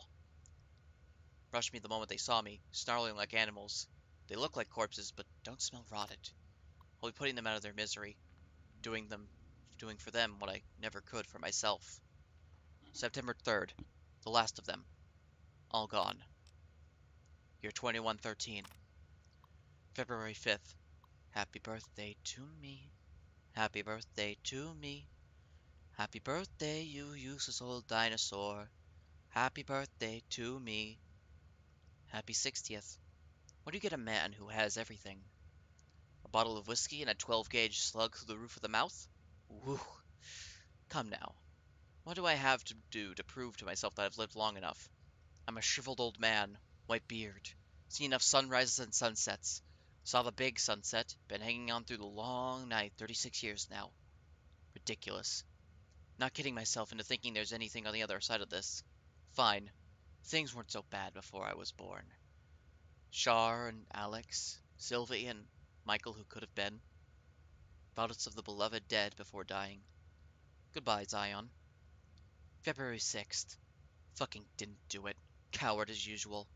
Rushed me the moment they saw me, snarling like animals. They look like corpses, but don't smell rotted. I'll be putting them out of their misery. Doing for them what I never could for myself. September 3rd. The last of them. All gone. Year 2113. February 5th. Happy birthday to me. Happy birthday to me. Happy birthday, you useless old dinosaur. Happy birthday to me. Happy 60th. What do you get a man who has everything? A bottle of whiskey and a 12-gauge slug through the roof of the mouth? Woo. Come now. What do I have to do to prove to myself that I've lived long enough? I'm a shriveled old man, white beard, seen enough sunrises and sunsets. Saw the big sunset, been hanging on through the long night 36 years now. Ridiculous. Not kidding myself into thinking there's anything on the other side of this. Fine. Things weren't so bad before I was born. Char and Alex, Sylvie and Michael who could have been. Thoughts of the beloved dead before dying. Goodbye, Zion. February 6th. Fucking didn't do it. Coward as usual.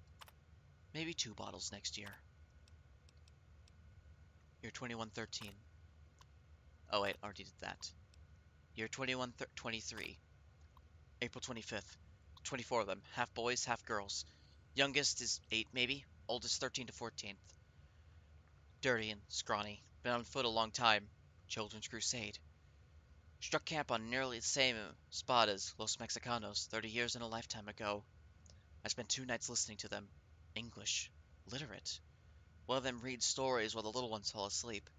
Maybe 2 bottles next year. Year 2113. Oh wait, already did that. Year 2123. April 25th. 24 of them. Half boys, half girls. Youngest is 8 maybe. Oldest 13 to 14th. Dirty and scrawny. Been on foot a long time. Children's Crusade. Struck camp on nearly the same spot as Los Mexicanos 30 years and a lifetime ago. I spent 2 nights listening to them. English. Literate. One of them reads stories while the little ones fall asleep.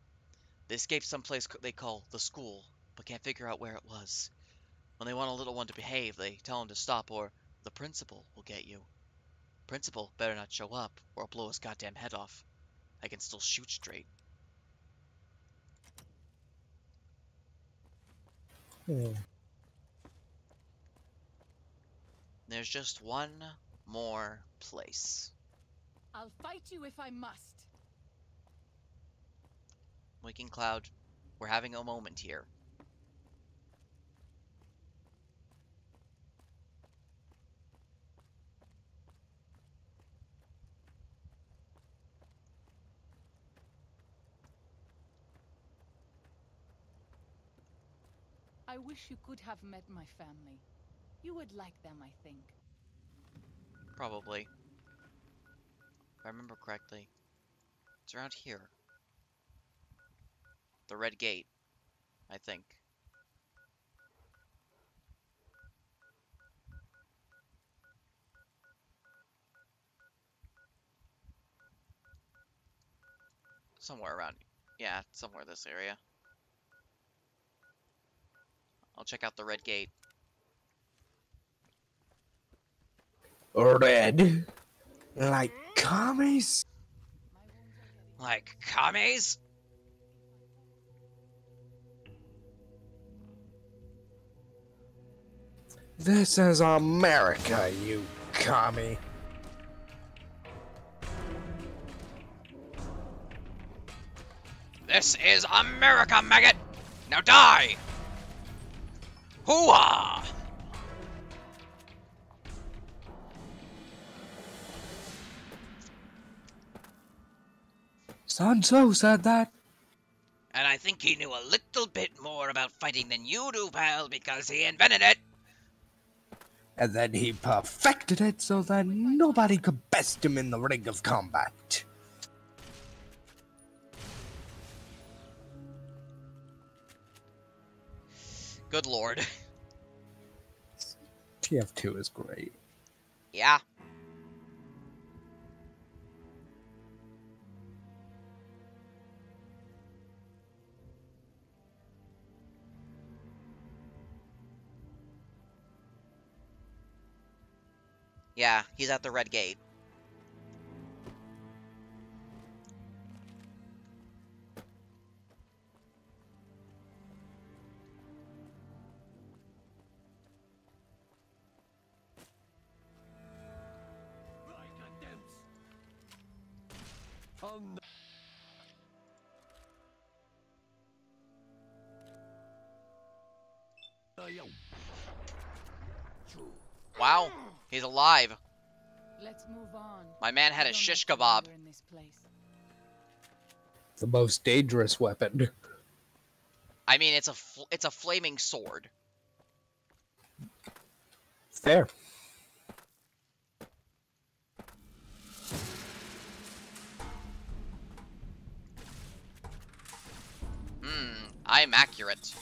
They escaped someplace they call the school, but can't figure out where it was. When they want a little one to behave, they tell him to stop or the principal will get you. Principal better not show up or I'll blow his goddamn head off. I can still shoot straight. There's just one more place. I'll fight you if I must. Waking Cloud, we're having a moment here. I wish you could have met my family. You would like them, I think. Probably. If I remember correctly, it's around here. The Red Gate, I think. Somewhere around, yeah, somewhere this area. I'll check out the Red Gate. Red? Like commies? Like commies? This is America, you commie. This is America, maggot! Now die! Hoo-ah! Sun Tzu said that. And I think he knew a little bit more about fighting than you do, pal, because he invented it. And then he perfected it so that nobody could best him in the ring of combat. Good lord. TF2 is great. Yeah. Yeah, he's at the red gate. Wow, he's alive. Let's move on. My man had a shish kebab. In this place. The most dangerous weapon. I mean, it's a flaming sword. Fair. I'm accurate.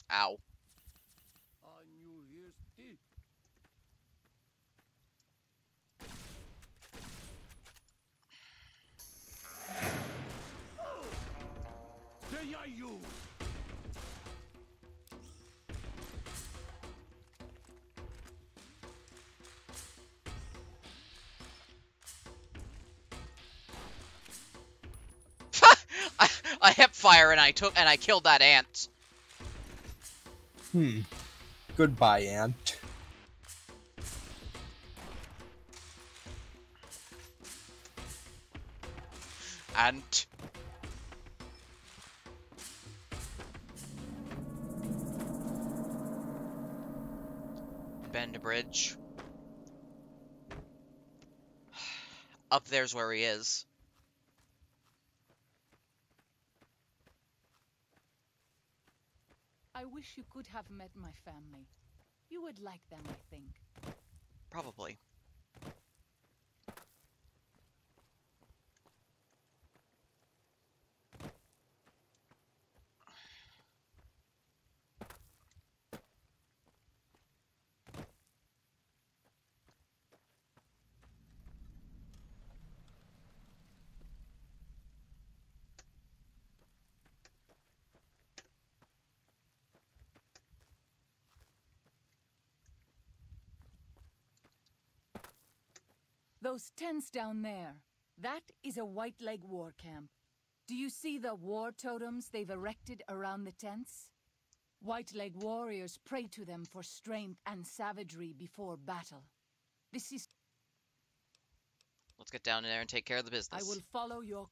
Ow. I hip fire and I killed that ant. Goodbye, Ant. Ant. Bend bridge. Up there's where he is. I wish you could have met my family. You would like them, I think. Probably. Those tents down there, that is a White Leg war camp. Do you see the war totems they've erected around the tents? White Leg warriors pray to them for strength and savagery before battle. This is... Let's get down there and take care of the business. I will follow your...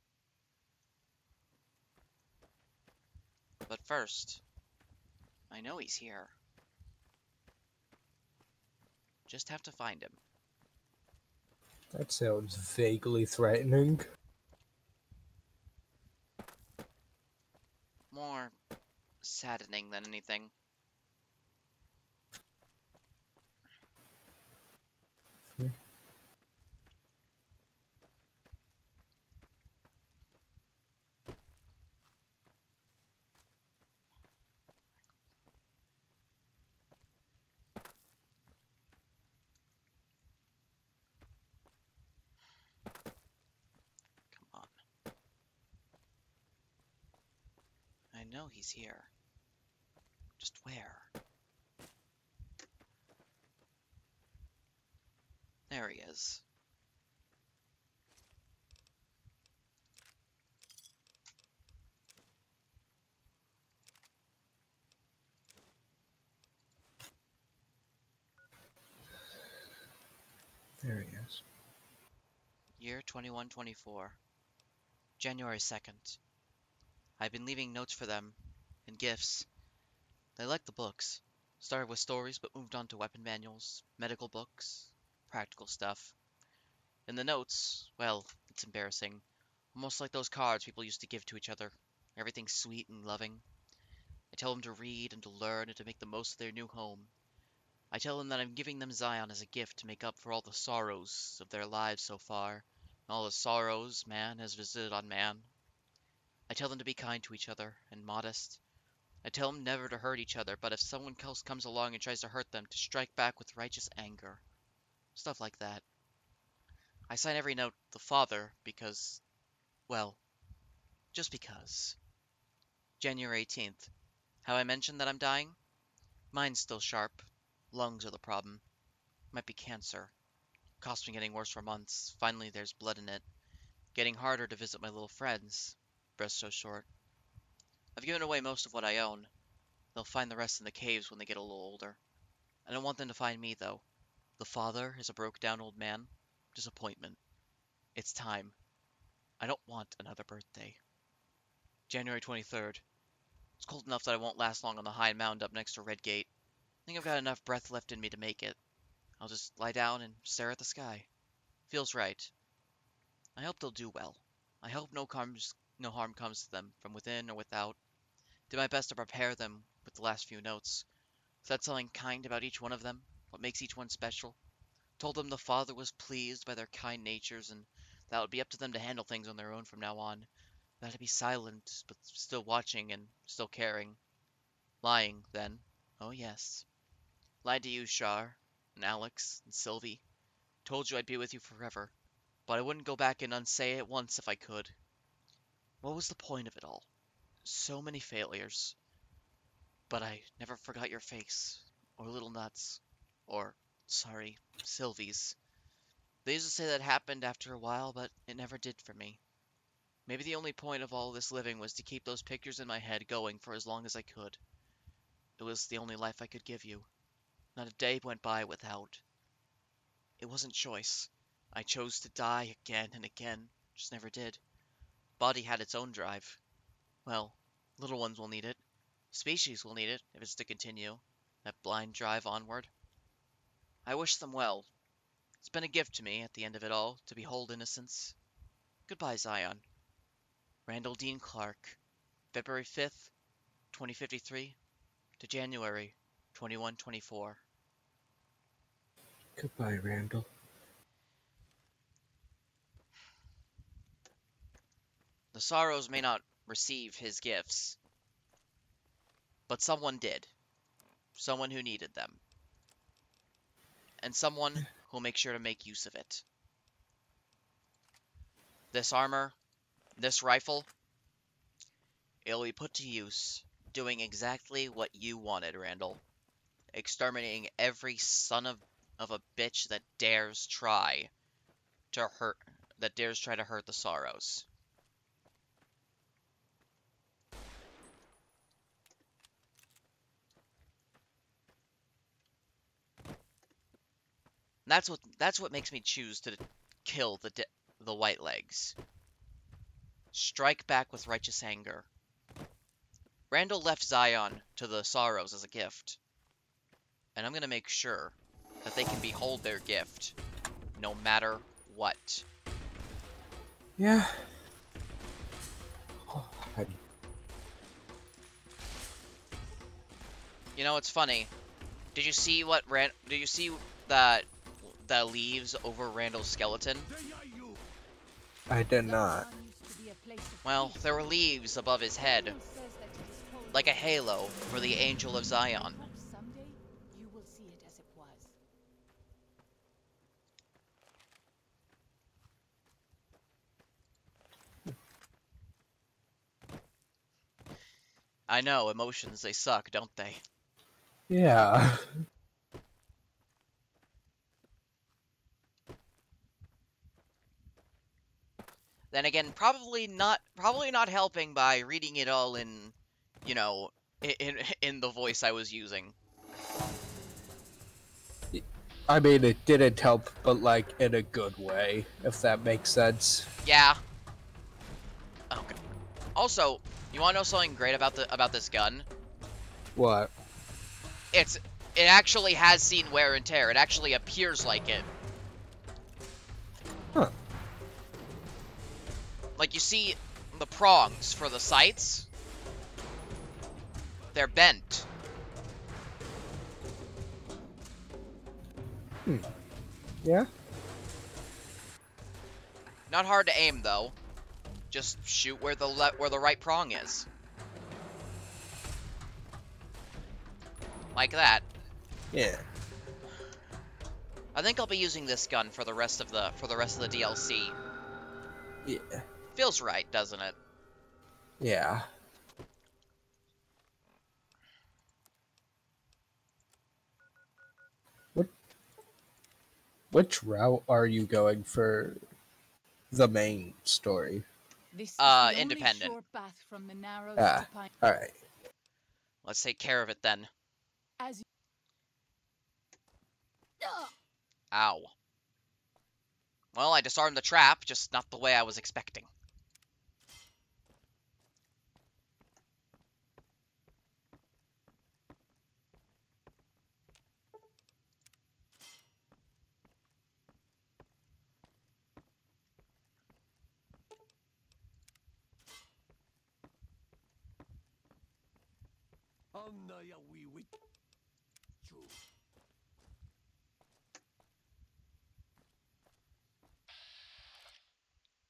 But first, I know he's here. Just have to find him. That sounds vaguely threatening. More saddening than anything. I know he's here. Just where? There he is. There he is. Year 2124. January 2nd. I've been leaving notes for them, and gifts. They liked the books. Started with stories, but moved on to weapon manuals, medical books, practical stuff. In the notes, well, it's embarrassing. Almost like those cards people used to give to each other. Everything sweet and loving. I tell them to read and to learn and to make the most of their new home. I tell them that I'm giving them Zion as a gift to make up for all the sorrows of their lives so far, and all the sorrows man has visited on man. I tell them to be kind to each other and modest. I tell them never to hurt each other, but if someone else comes along and tries to hurt them, to strike back with righteous anger. Stuff like that. I sign every note the Father because, well, just because. January 18th. How I mentioned that I'm dying? Mind's still sharp. Lungs are the problem. Might be cancer. Cough's been getting worse for months. Finally, there's blood in it. Getting harder to visit my little friends. Breast so short. I've given away most of what I own. They'll find the rest in the caves when they get a little older. I don't want them to find me, though. The Father is a broke-down old man. Disappointment. It's time. I don't want another birthday. January 23rd. It's cold enough that I won't last long on the high mound up next to Redgate. I think I've got enough breath left in me to make it. I'll just lie down and stare at the sky. Feels right. I hope they'll do well. I hope no harm comes to them, from within or without. Did my best to prepare them with the last few notes. Said something kind about each one of them, what makes each one special. Told them the Father was pleased by their kind natures, and that it would be up to them to handle things on their own from now on. That to be silent, but still watching and still caring. Lying, then. Oh yes. Lied to you, Shar, and Alex, and Sylvie. Told you I'd be with you forever, but I wouldn't go back and unsay it once if I could. What was the point of it all? So many failures. But I never forgot your face, or Little Nuts, or, sorry, Sylvie's. They used to say that happened after a while, but it never did for me. Maybe the only point of all this living was to keep those pictures in my head going for as long as I could. It was the only life I could give you. Not a day went by without. It wasn't choice. I chose to die again and again, just never did. Body had its own drive. Well, little ones will need it. Species will need it if it's to continue. That blind drive onward. I wish them well. It's been a gift to me at the end of it all to behold innocence. Goodbye, Zion. Randall Dean Clark. February 5th, 2053 to January 2124. Goodbye, Randall. The Sorrows may not receive his gifts, but someone did. Someone who needed them. And someone who'll make sure to make use of it. This armor, this rifle, it'll be put to use doing exactly what you wanted, Randall. Exterminating every son of a bitch that dares try to hurt the Sorrows. That's what makes me choose to kill the White Legs. Strike back with righteous anger. Randall left Zion to the Sorrows as a gift, and I'm gonna make sure that they can behold their gift, no matter what. Yeah. You know, it's funny. Did you see that leaves over Randall's skeleton? I did not. Well, there were leaves above his head, like a halo for the Angel of Zion. Someday you will see it as it was. I know, emotions, they suck, don't they? Yeah. Then again, probably not helping by reading it all in, you know, in the voice I was using. I mean, it didn't help, but like in a good way, if that makes sense. Yeah. Okay. Also, you want to know something great about this gun? What? It actually has seen wear and tear. It actually appears like it. Huh. Like, you see the prongs for the sights? They're bent. Yeah? Not hard to aim, though. Just shoot where the right prong is. Like that. Yeah. I think I'll be using this gun for the rest of the DLC. Yeah. Feels right, doesn't it? Yeah. Which route are you going for the main story? This is the only independent. sure path from the Narrows Ah, to Pine. alright. Let's take care of it then. As Ow. Well, I disarmed the trap, just not the way I was expecting.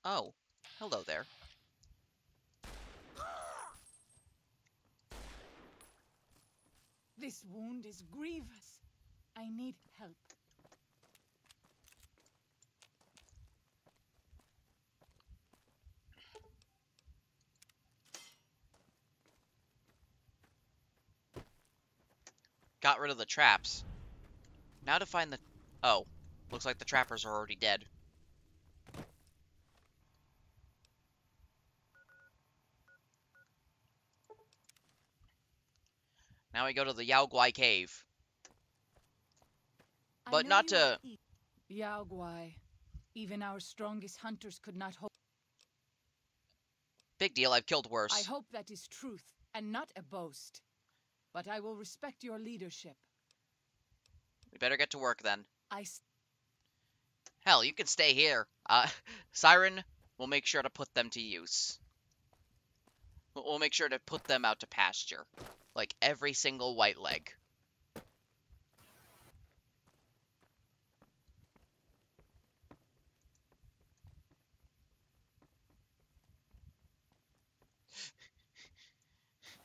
Oh, hello there. this wound is grievous. I need help. Got rid of the traps. Now to find the... Oh, looks like the trappers are already dead. Now we go to the Yao Guai cave. But not to... Yao Guai. Even our strongest hunters could not hope. Big deal, I've killed worse. I hope that is truth, and not a boast. But I will respect your leadership. We better get to work then. I Hell, you can stay here. Siren, we'll make sure to put them to use. We'll make sure to put them out to pasture. Like every single white leg.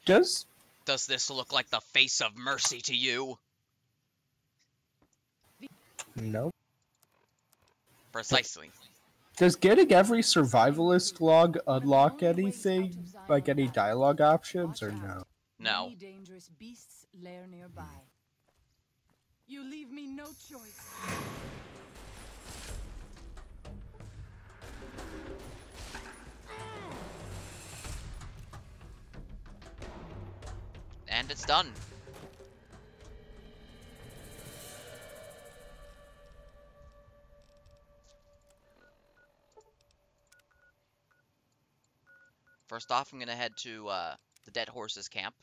Does this look like the face of mercy to you? No. Precisely. Does getting every survivalist log unlock anything, like any dialogue options, or no? No. Many dangerous beasts lair nearby. You leave me no choice. And it's done. First off, I'm gonna head to the Dead Horses camp.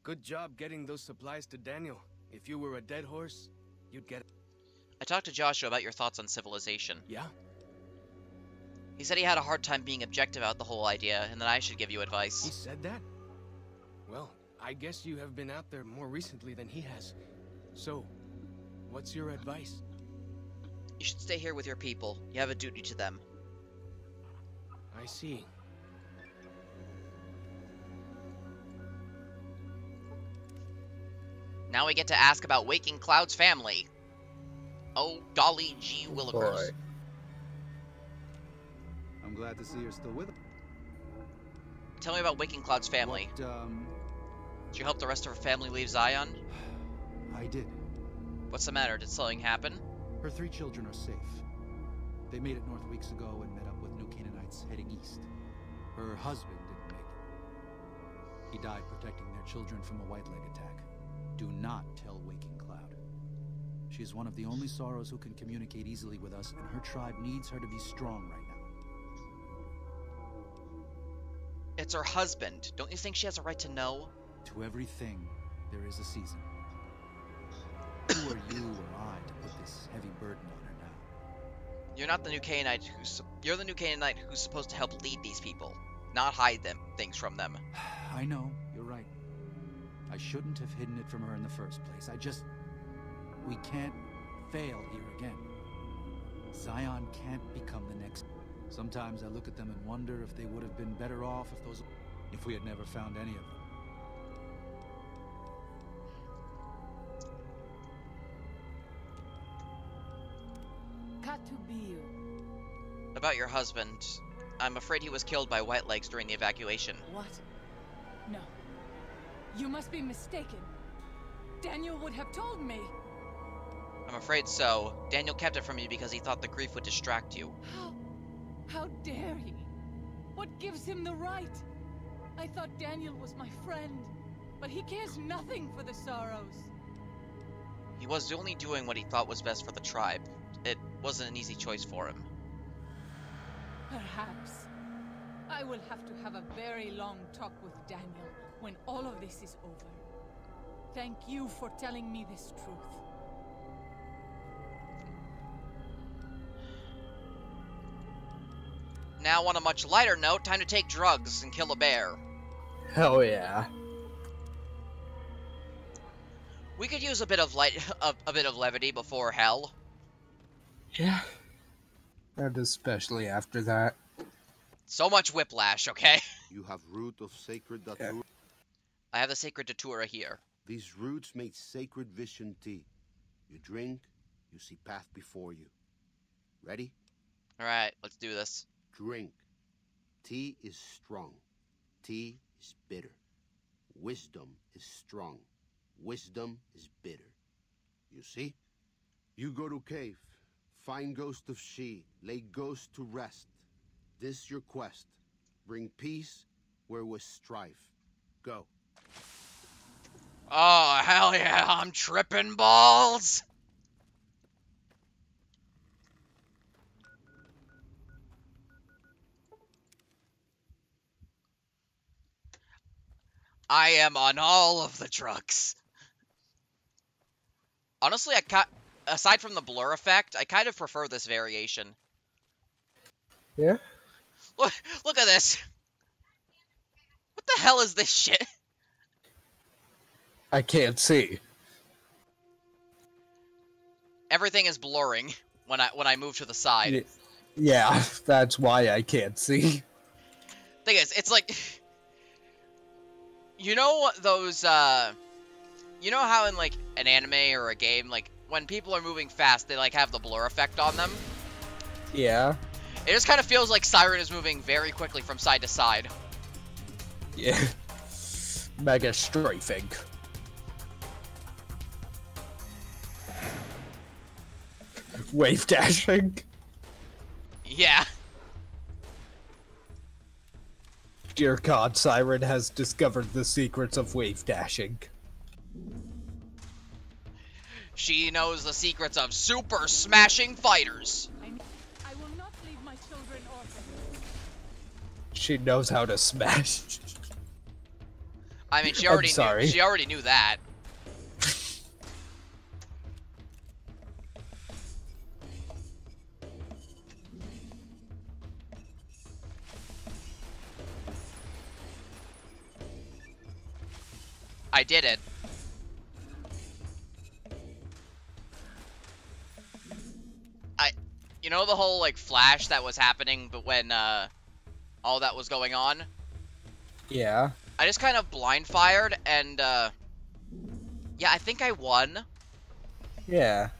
Good job getting those supplies to Daniel. If you were a dead horse, you'd get it. I talked to Joshua about your thoughts on civilization. Yeah? He said he had a hard time being objective about the whole idea, and that I should give you He advice. said that? Well, I guess you have been out there more recently than he has. So, what's your advice? You should stay here with your people. You have a duty to them. I see. Now we get to ask about Waking Cloud's family. Oh, golly gee willikers. Boy. I'm glad to see you're still with us. Tell me about Waking Cloud's family. What, Did you help the rest of her family leave Zion? I did. What's the matter? Did something happen? Her 3 children are safe. They made it north weeks ago and met up with New Canaanites heading east. Her husband didn't make it. He died protecting their children from a white leg attack. Do not tell Waking Cloud. She is one of the only Sorrows who can communicate easily with us, and her tribe needs her to be strong right now. It's her husband. Don't you think she has a right to know? To everything, there is a season. Who are you or I to put this heavy burden on her now? You're not the new Canaanite you're the new Canaanite who's supposed to help lead these people, not hide things from them. I know, you're right. I shouldn't have hidden it from her in the first place. We can't fail here again. Zion can't become the next. Sometimes I look at them and wonder if they would have been better off if we had never found any of them. Katubiu. About your husband, I'm afraid he was killed by Whitelegs during the evacuation. What? No. You must be mistaken. Daniel would have told me. I'm afraid so. Daniel kept it from you because he thought the grief would distract you. How dare he? What gives him the right? I thought Daniel was my friend, but he cares nothing for the Sorrows. He was only doing what he thought was best for the tribe. It wasn't an easy choice for him. Perhaps. I will have to have a very long talk with Daniel when all of this is over. Thank you for telling me this truth. Now, on a much lighter note, time to take drugs and kill a bear. Hell yeah. We could use a bit of a bit of levity before hell. Yeah. And especially after that. So much whiplash, okay? You have root of sacred datura. Yeah. I have the sacred datura here. These roots make sacred vision tea. You drink, you see path before you. Ready? Alright, let's do this. Drink. Tea is strong. Tea is bitter. Wisdom is strong. Wisdom is bitter. You see? You go to cave. Find ghost of she. Lay ghost to rest. This your quest. Bring peace where was strife. Go. Oh, hell yeah, I'm tripping balls! I am on all of the drugs. Honestly, aside from the blur effect, I kind of prefer this variation. Yeah? Look at this. What the hell is this shit? I can't see. Everything is blurring when I move to the side. Yeah, that's why I can't see. Thing is, it's like, you know those you know how in like an anime or a game, like when people are moving fast, they like have the blur effect on them? Yeah. It just kind of feels like Siren is moving very quickly from side to side. Yeah. Mega strafing. Wave dashing. Yeah. Dear God, Siren has discovered the secrets of wave dashing. She knows the secrets of super smashing fighters. I will not leave my children orphaned. She knows how to smash. I mean, she I'm already sorry. knew. She already knew that. I did it. You know the whole, like, flash that was happening, but when, all that was going on? Yeah. I just kind of blind fired, and, yeah, I think I won. Yeah.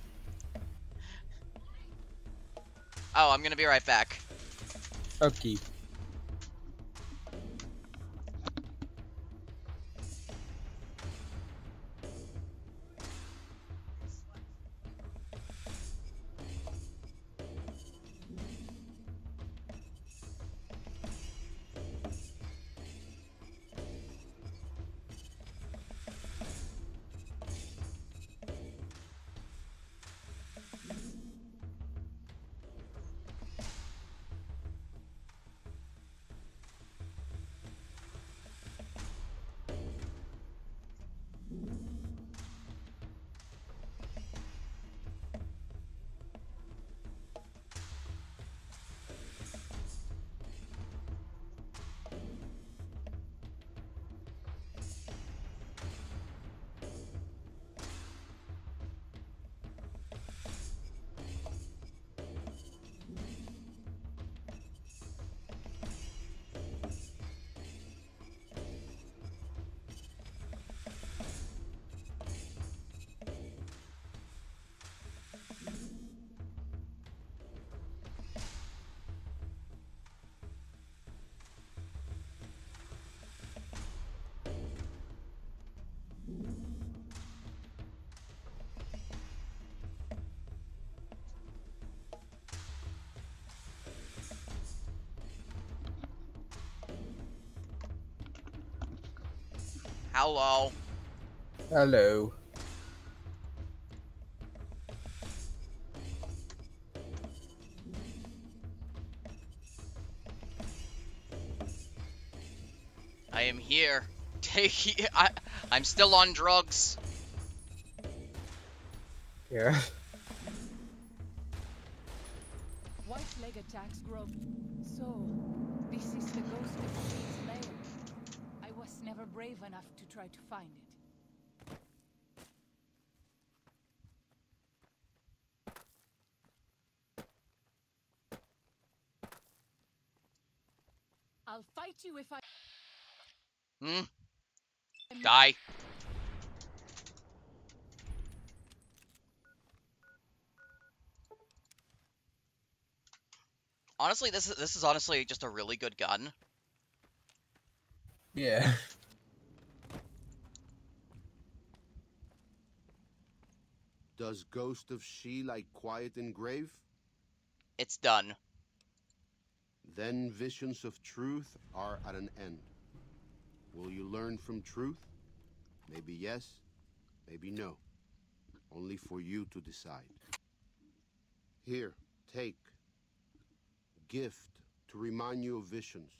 Oh, I'm gonna be right back. Okay. Hello. Hello. I am here. I'm still on drugs. Yeah. White leg attacks grow. So, this is the ghost of She's lair. I was never brave enough to try to find it. I'll fight you if I... Die. Honestly, this is honestly just a really good gun. Yeah. Does Ghost of She like quiet and grave? It's done. Then visions of truth are at an end. Will you learn from truth? Maybe yes, maybe no. Only for you to decide. Here, take. Gift to remind you of visions.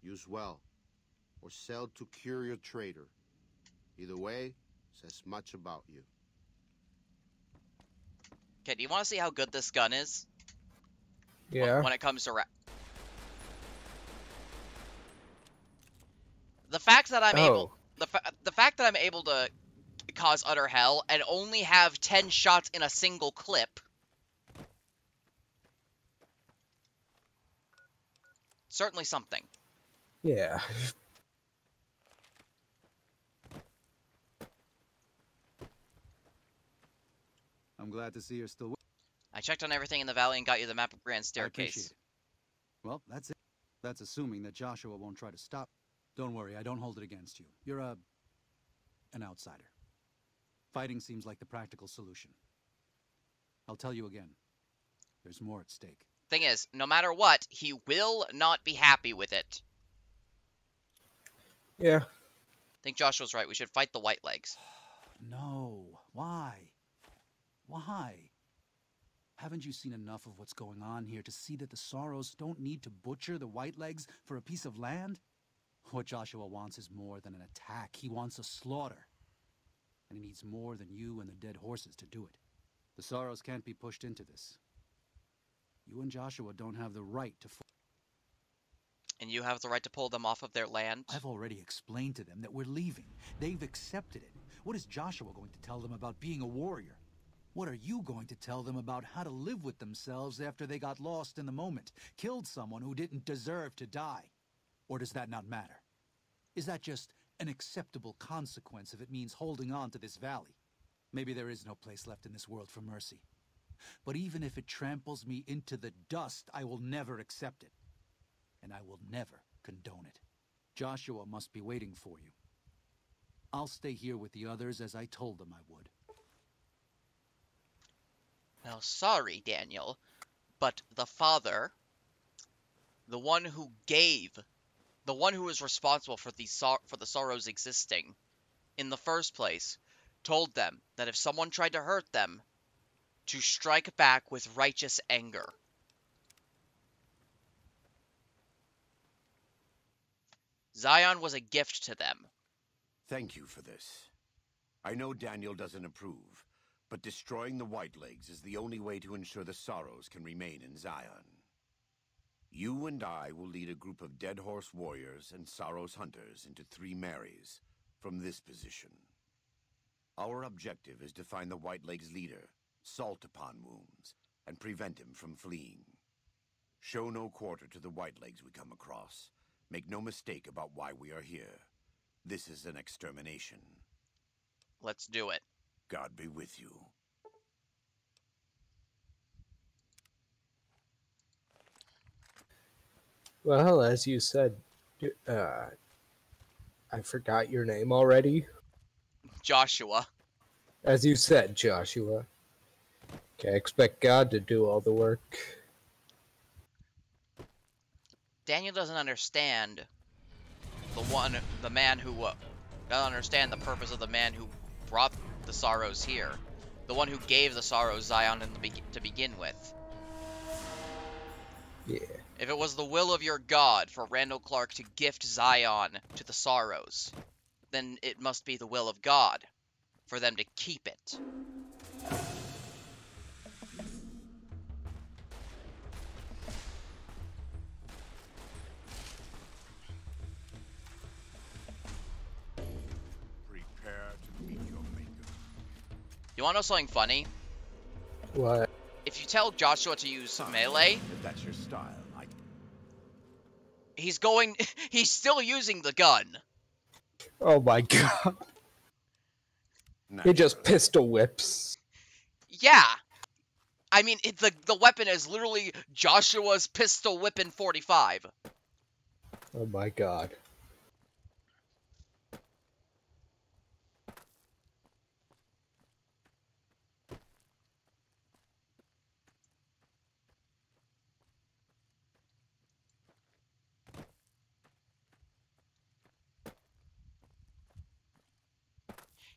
Use well, or sell to curious trader. Either way, says much about you. Okay, do you want to see how good this gun is? Yeah. When it comes to the fact that I'm able, the fact that I'm able to cause utter hell and only have 10 shots in a single clip. Certainly something. Yeah. I'm glad to see you're still with. I checked on everything in the valley and got you the map of Grand I appreciate Staircase. it. Well, that's it. That's assuming that Joshua won't try to stop. Don't worry, I don't hold it against you. You're an outsider. Fighting seems like the practical solution. I'll tell you again. There's more at stake. Thing is, no matter what, he will not be happy with it. Yeah. I think Joshua's right. We should fight the White Legs. No. Why? Why? Haven't you seen enough of what's going on here to see that the Sorrows don't need to butcher the White Legs for a piece of land? What Joshua wants is more than an attack. He wants a slaughter. And he needs more than you and the dead horses to do it. The Sorrows can't be pushed into this. You and Joshua don't have the right to... And you have the right to pull them off of their land? I've already explained to them that we're leaving. They've accepted it. What is Joshua going to tell them about being a warrior? What are you going to tell them about how to live with themselves after they got lost in the moment, killed someone who didn't deserve to die? Or does that not matter? Is that just an acceptable consequence if it means holding on to this valley? Maybe there is no place left in this world for mercy. But even if it tramples me into the dust, I will never accept it. And I will never condone it. Joshua must be waiting for you. I'll stay here with the others as I told them I would. Now, sorry, Daniel, but the father, the one who gave, the one who was responsible for the Sorrows existing in the first place, told them that if someone tried to hurt them, to strike back with righteous anger. Zion was a gift to them. Thank you for this. I know Daniel doesn't approve, but destroying the White Legs is the only way to ensure the Sorrows can remain in Zion. You and I will lead a group of Dead Horse warriors and Sorrows hunters into 3 Marys from this position. Our objective is to find the White Legs leader, Salt Upon Wounds, and prevent him from fleeing. Show no quarter to the White Legs we come across. Make no mistake about why we are here. This is an extermination. Let's do it. God be with you. Well, as you said, I forgot your name already. Joshua. As you said, Joshua. Okay, expect God to do all the work. Daniel doesn't understand the man who Don't understand the purpose of the man who brought the sorrows here. The one who gave the sorrows Zion to begin with. Yeah. If it was the will of your God for Randall Clark to gift Zion to the sorrows, then it must be the will of God for them to keep it. Prepare to meet your maker. You wanna know something funny? What? If you tell Joshua to use melee, If that's your style, he's still using the gun. Oh my god. He just pistol whips. Yeah. I mean, the weapon is literally Joshua's pistol whipping 45. Oh my god.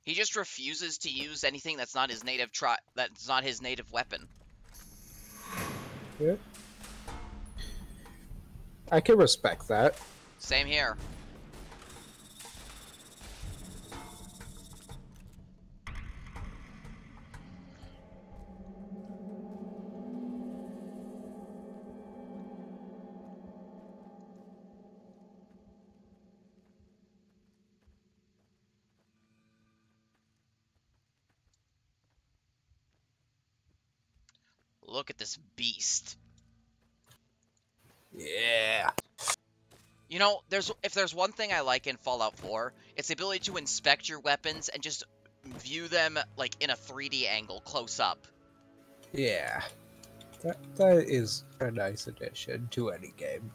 He just refuses to use anything that's not his native weapon. Yeah. I can respect that. Same here. Look at this beast. Yeah. You know, if there's one thing I like in Fallout 4, it's the ability to inspect your weapons and just view them like in a 3D angle, close up. Yeah. That is a nice addition to any game.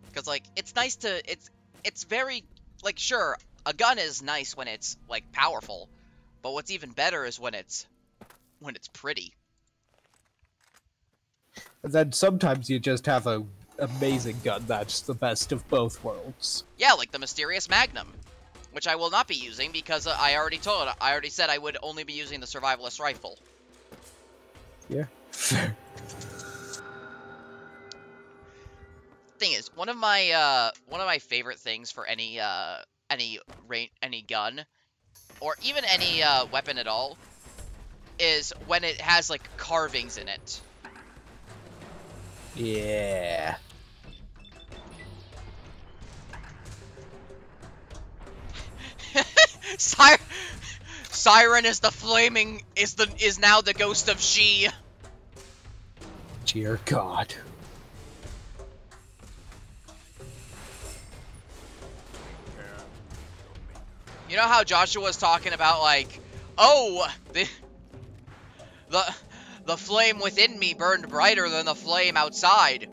Because like it's nice to it's very like sure, a gun is nice when it's like powerful, but what's even better is when it's pretty. And then sometimes you just have a amazing gun that's the best of both worlds. Yeah, like the Mysterious Magnum, which I will not be using because I already said I would only be using the Survivalist Rifle. Yeah. Thing is, one of my favorite things for any gun, or even any weapon at all, is when it has like carvings in it. Yeah. Siren is now the ghost of she. Dear God. You know how Joshua was talking about like, oh, the flame within me burned brighter than the flame outside.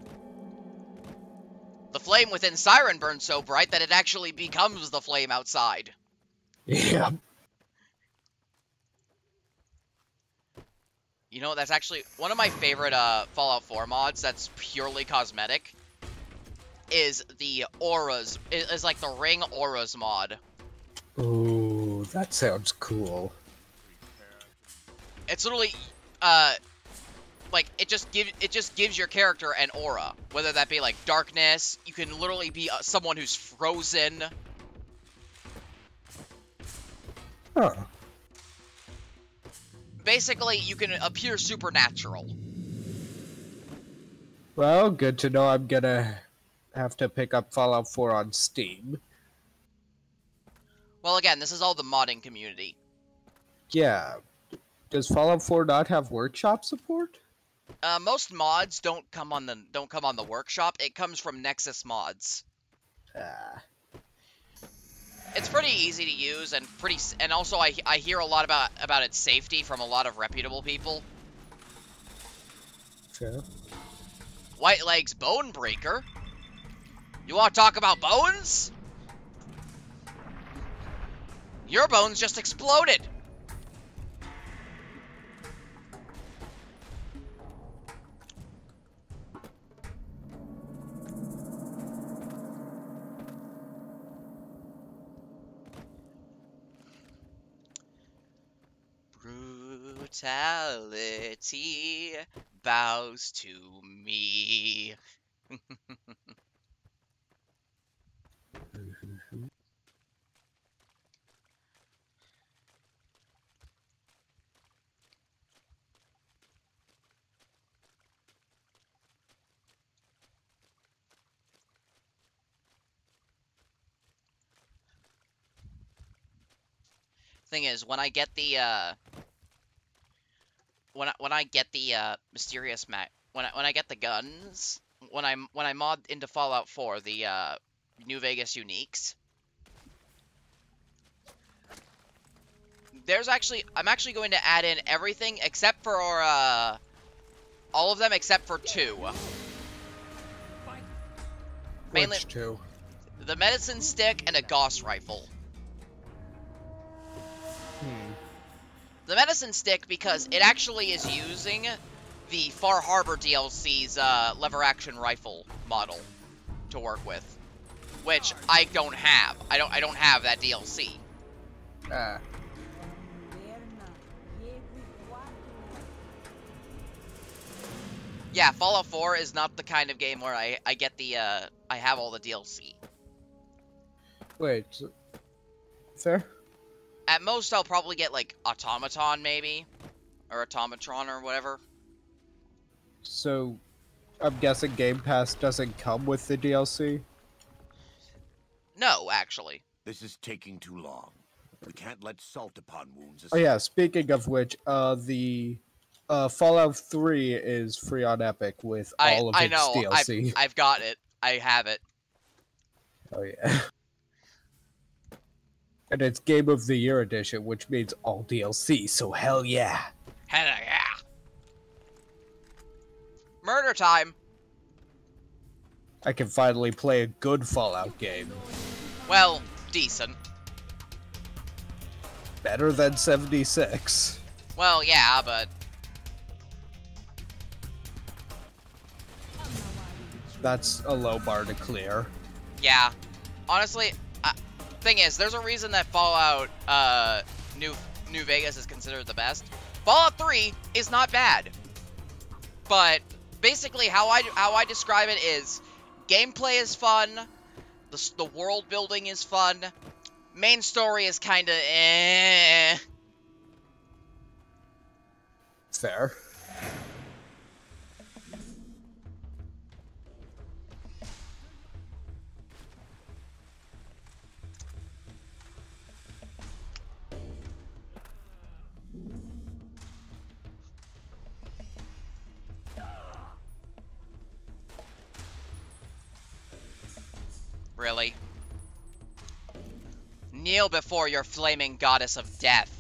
The flame within Siren burned so bright that it actually becomes the flame outside. Yeah. You know, that's actually one of my favorite Fallout 4 mods that's purely cosmetic. Is the auras, is like the ring auras mod. Ooh, that sounds cool. It's literally, like it just gives your character an aura, whether that be like darkness. You can literally be someone who's frozen. Huh. Basically, you can appear supernatural. Well, good to know. I'm gonna have to pick up Fallout 4 on Steam. Well, again, this is all the modding community. Yeah. Does Fallout 4 not have workshop support? Most mods don't come on the workshop. It comes from Nexus mods. It's pretty easy to use and also I hear a lot about its safety from a lot of reputable people. Sure. White Leg's Bone Breaker. You want to talk about bones? Your bones just exploded. Immortality bows to me. Thing is, when I get the when I get the mysterious when I get the guns, when I mod into Fallout 4 the New Vegas uniques, I'm actually going to add in everything except for all of them except for 2. Mainly Which 2? the medicine stick and a Gauss rifle. The medicine stick because it actually is using the Far Harbor DLC's lever action rifle model to work with, which I don't have. I don't have that DLC. Yeah, Fallout 4 is not the kind of game where I get the I have all the DLC. Wait. Fair? At most, I'll probably get, like, Automaton, maybe? Or Automatron, or whatever. So, I'm guessing Game Pass doesn't come with the DLC? No, actually. This is taking too long. We can't let salt upon wounds. Oh yeah, speaking of which, the Fallout 3 is free on Epic with all of its DLC. I've got it. I have it. Oh yeah. And it's Game of the Year edition, which means all DLC, so hell yeah. Hell yeah. Murder time. I can finally play a good Fallout game. Well, decent. Better than 76. Well, yeah, but... That's a low bar to clear. Yeah. Honestly, thing is, there's a reason that Fallout New Vegas is considered the best. Fallout 3 is not bad. But basically how I describe it is gameplay is fun, the world building is fun, main story is kind of eh. Fair. Really? Kneel before your flaming goddess of death.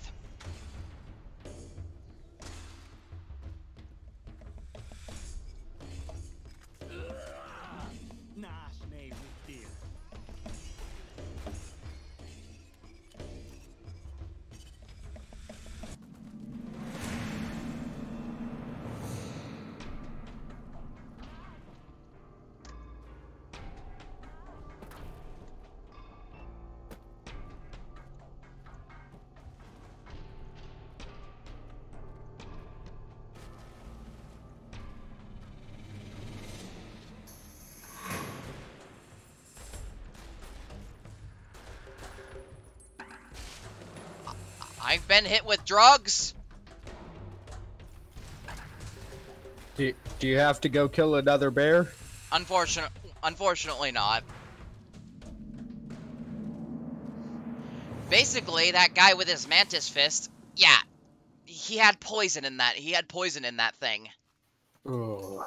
I've been hit with drugs. Do you have to go kill another bear? Unfortunately not. Basically, that guy with his mantis fist, yeah, he had poison in that. He had poison in that thing. Oh.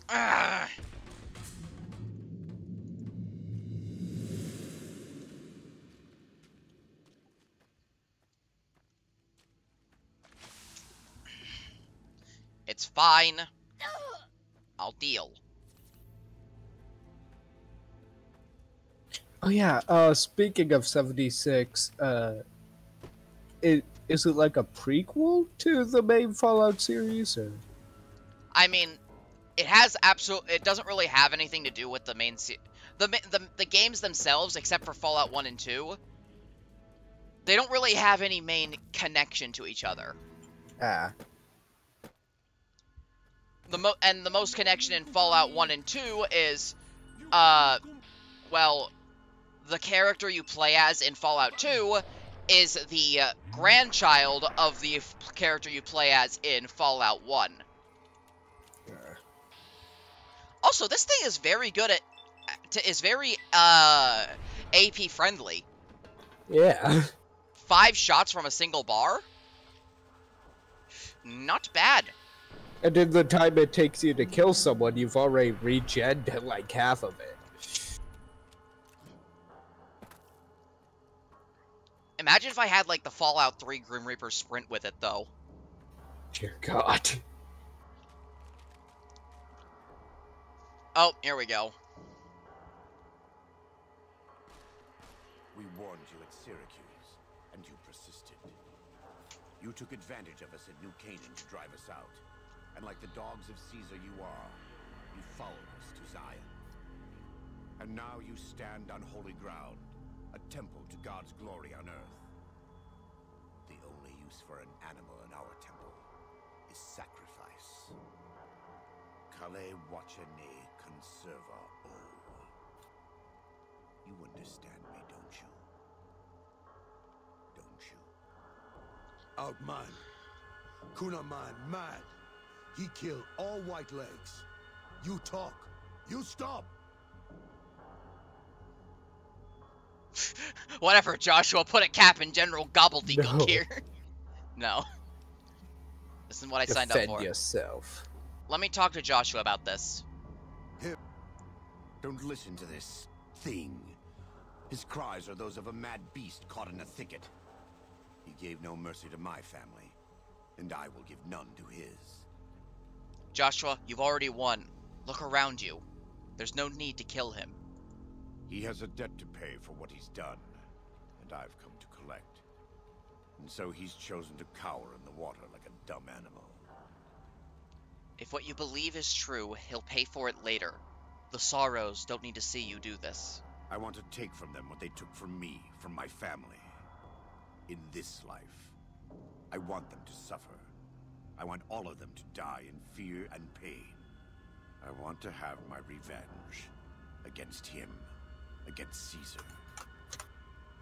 Ugh. It's fine. I'll deal. Oh yeah, speaking of 76, is it like a prequel to the main Fallout series, or? I mean, it doesn't really have anything to do with the main the games themselves, except for Fallout 1 and 2, they don't really have any main connection to each other. Ah. The most connection in Fallout 1 and 2 is, well, the character you play as in Fallout 2 is the grandchild of the character you play as in Fallout 1. Also, this thing is very good at, is very, AP friendly. Yeah. 5 shots from a single bar? Not bad. And in the time it takes you to kill someone, you've already regened like half of it. Imagine if I had, like, the Fallout 3 Grim Reaper sprint with it, though. Dear God. Oh, here we go. We warned you at Syracuse, and you persisted. You took advantage of us at New Canaan to drive us out. And like the dogs of Caesar you are, you followed us to Zion. And now you stand on holy ground, a temple to God's glory on earth. The only use for an animal in our temple is sacrifice. Kale wachene conserva o. You understand me, don't you? Don't you? Outman. Kunaman mad. He killed all white legs. You talk. You stop. Whatever, Joshua. Put a cap in General Gobbledygook No. here. No. This is what I signed up Defend for. yourself. Let me talk to Joshua about this. Don't listen to this thing. His cries are those of a mad beast caught in a thicket. He gave no mercy to my family, and I will give none to his. Joshua, you've already won. Look around you. There's no need to kill him. He has a debt to pay for what he's done, and I've come to collect. And so he's chosen to cower in the water like a dumb animal. If what you believe is true, he'll pay for it later. The Sorrows don't need to see you do this. I want to take from them what they took from me, from my family. In this life, I want them to suffer. I want all of them to die in fear and pain. I want to have my revenge against him, against Caesar.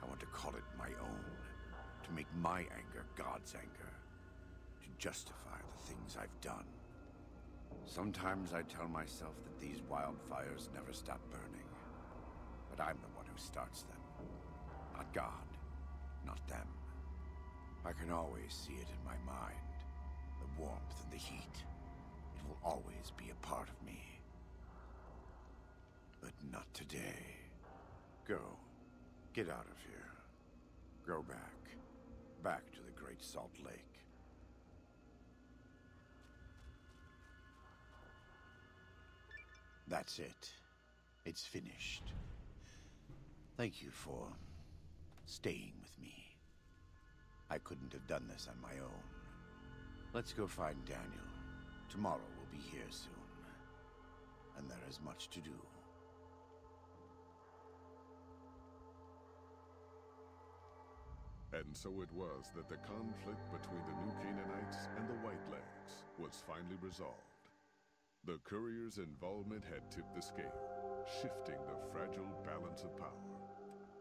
I want to call it my own, to make my anger God's anger, to justify the things I've done. Sometimes I tell myself that these wildfires never stop burning, but I'm the one who starts them. Not God, not them. I can always see it in my mind. The warmth and the heat. It will always be a part of me. But not today. Go. Get out of here. Go back. Back to the Great Salt Lake. That's it. It's finished. Thank you for staying with me. I couldn't have done this on my own. Let's go find Daniel. Tomorrow we'll be here soon. And there is much to do. And so it was that the conflict between the New Canaanites and the Whitelegs was finally resolved. The courier's involvement had tipped the scale, shifting the fragile balance of power.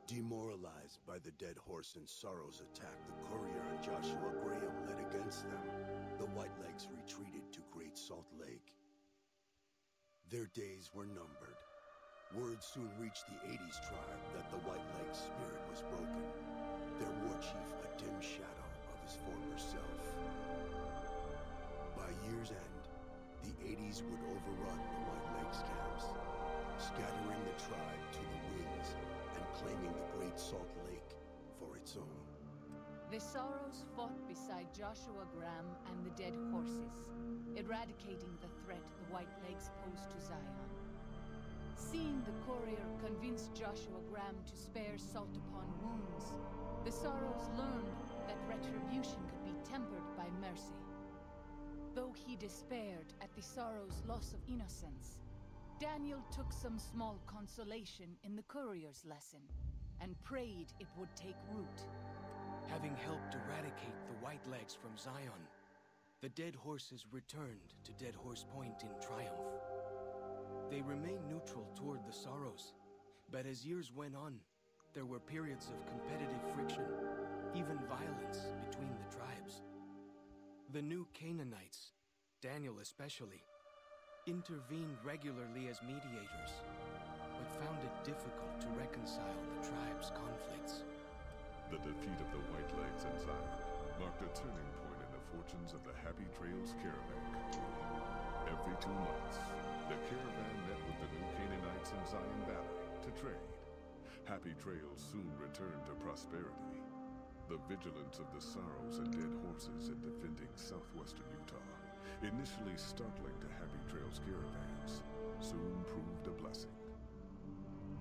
Demoralized by the Dead Horse and Sorrow's attack the courier and Joshua Graham led against them, the Whitelegs retreated to Great Salt Lake. Their days were numbered. Word soon reached the 80s tribe that the Whitelegs' spirit was broken, their war chief a dim shadow of his former self. By year's end, the 80s would overrun the Whitelegs camps, scattering the tribe to the winds and claiming the Great Salt Lake for its own. The Sorrows fought beside Joshua Graham and the Dead Horses, eradicating the threat the Whitelegs posed to Zion. Seeing the courier convince Joshua Graham to spare salt upon wounds, the Sorrows learned that retribution could be tempered by mercy. Though he despaired at the Sorrows' loss of innocence, Daniel took some small consolation in the courier's lesson, and prayed it would take root. Having helped eradicate the Whitelegs from Zion, the Dead Horses returned to Dead Horse Point in triumph. They remained neutral toward the Sorrows, but as years went on, there were periods of competitive friction, even violence between the tribes. The new Canaanites, Daniel especially, intervened regularly as mediators, but found it difficult to reconcile the tribe's conflicts. The defeat of the Whitelegs in Zion marked a turning point in the fortunes of the Happy Trails caravan company. Every 2 months, the caravan met with the new Canaanites in Zion Valley to trade. Happy Trails soon returned to prosperity. The vigilance of the Sorrows and Dead Horses in defending southwestern Utah, initially startling to Happy Trails caravans, soon proved a blessing.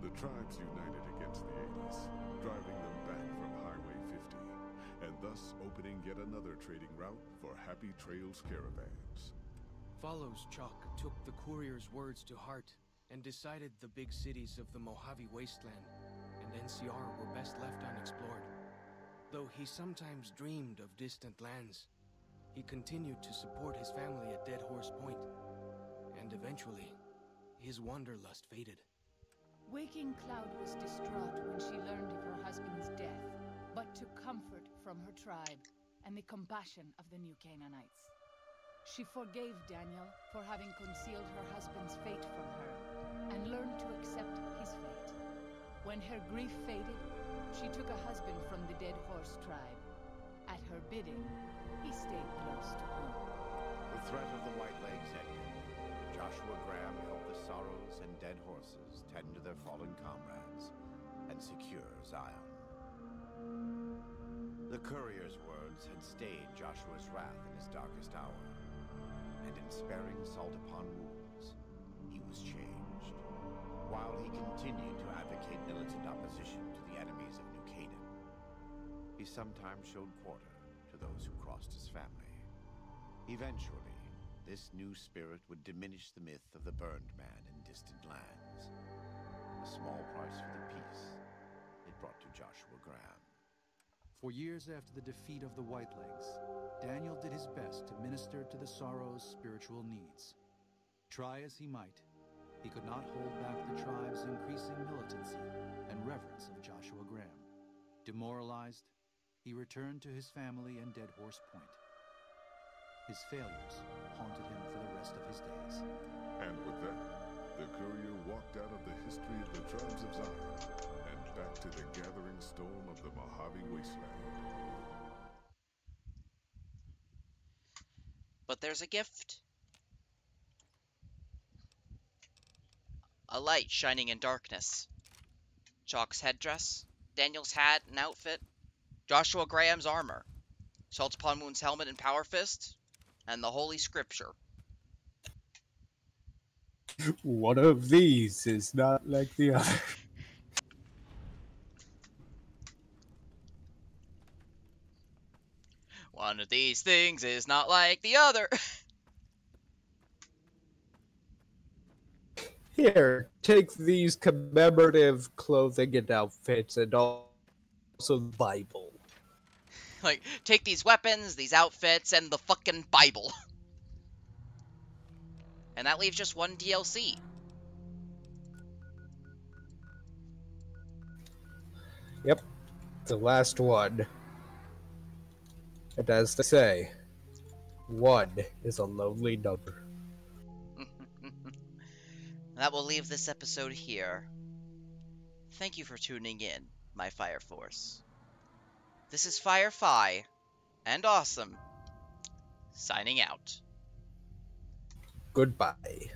The tribes united against the 80s, driving them back from Highway 50, and thus opening yet another trading route for Happy Trails caravans. Follows Chalk took the courier's words to heart and decided the big cities of the Mojave Wasteland and NCR were best left unexplored. Though he sometimes dreamed of distant lands, he continued to support his family at Dead Horse Point, and eventually, his wanderlust faded. Waking Cloud was distraught when she learned of her husband's death, but took comfort from her tribe and the compassion of the new Canaanites. She forgave Daniel for having concealed her husband's fate from her, and learned to accept his fate. When her grief faded, she took a husband from the Dead Horse tribe. At her bidding, he stayed close to home. The threat of the Whitelegs ended. Joshua Graham helped the Sorrows and Dead Horses tend to their fallen comrades and secure Zion. The courier's words had stayed Joshua's wrath in his darkest hour, and in sparing salt upon wounds, he was changed. While he continued to advocate militant opposition to the enemies of New Canaan, he sometimes showed quarter to those who crossed his family. Eventually, this new spirit would diminish the myth of the burned man in distant lands. A small price for the peace it brought to Joshua Graham. For years after the defeat of the Whitelegs, Daniel did his best to minister to the Sorrows' spiritual needs. Try as he might, he could not hold back the tribe's increasing militancy and reverence of Joshua Graham. Demoralized, he returned to his family in Dead Horse Point. His failures haunted him for the rest of his days. And with that, the courier walked out of the history of the tribes of Zion and back to the gathering storm of the Mojave Wasteland. But there's a gift. A light shining in darkness. Chalk's headdress, Daniel's hat and outfit, Joshua Graham's armor, Salt Upon Moon's helmet and power fist, and the Holy Scripture. One of these is not like the other. One of these things is not like the other. Here, take these commemorative clothing and outfits, and also the Bible. Like, take these weapons, these outfits, and the fucking Bible. And that leaves just one DLC. Yep, the last one. And as they say, one is a lonely number. That will leave this episode here. Thank you for tuning in, my Fire Force. This is Firefly and Awesome, signing out. Goodbye.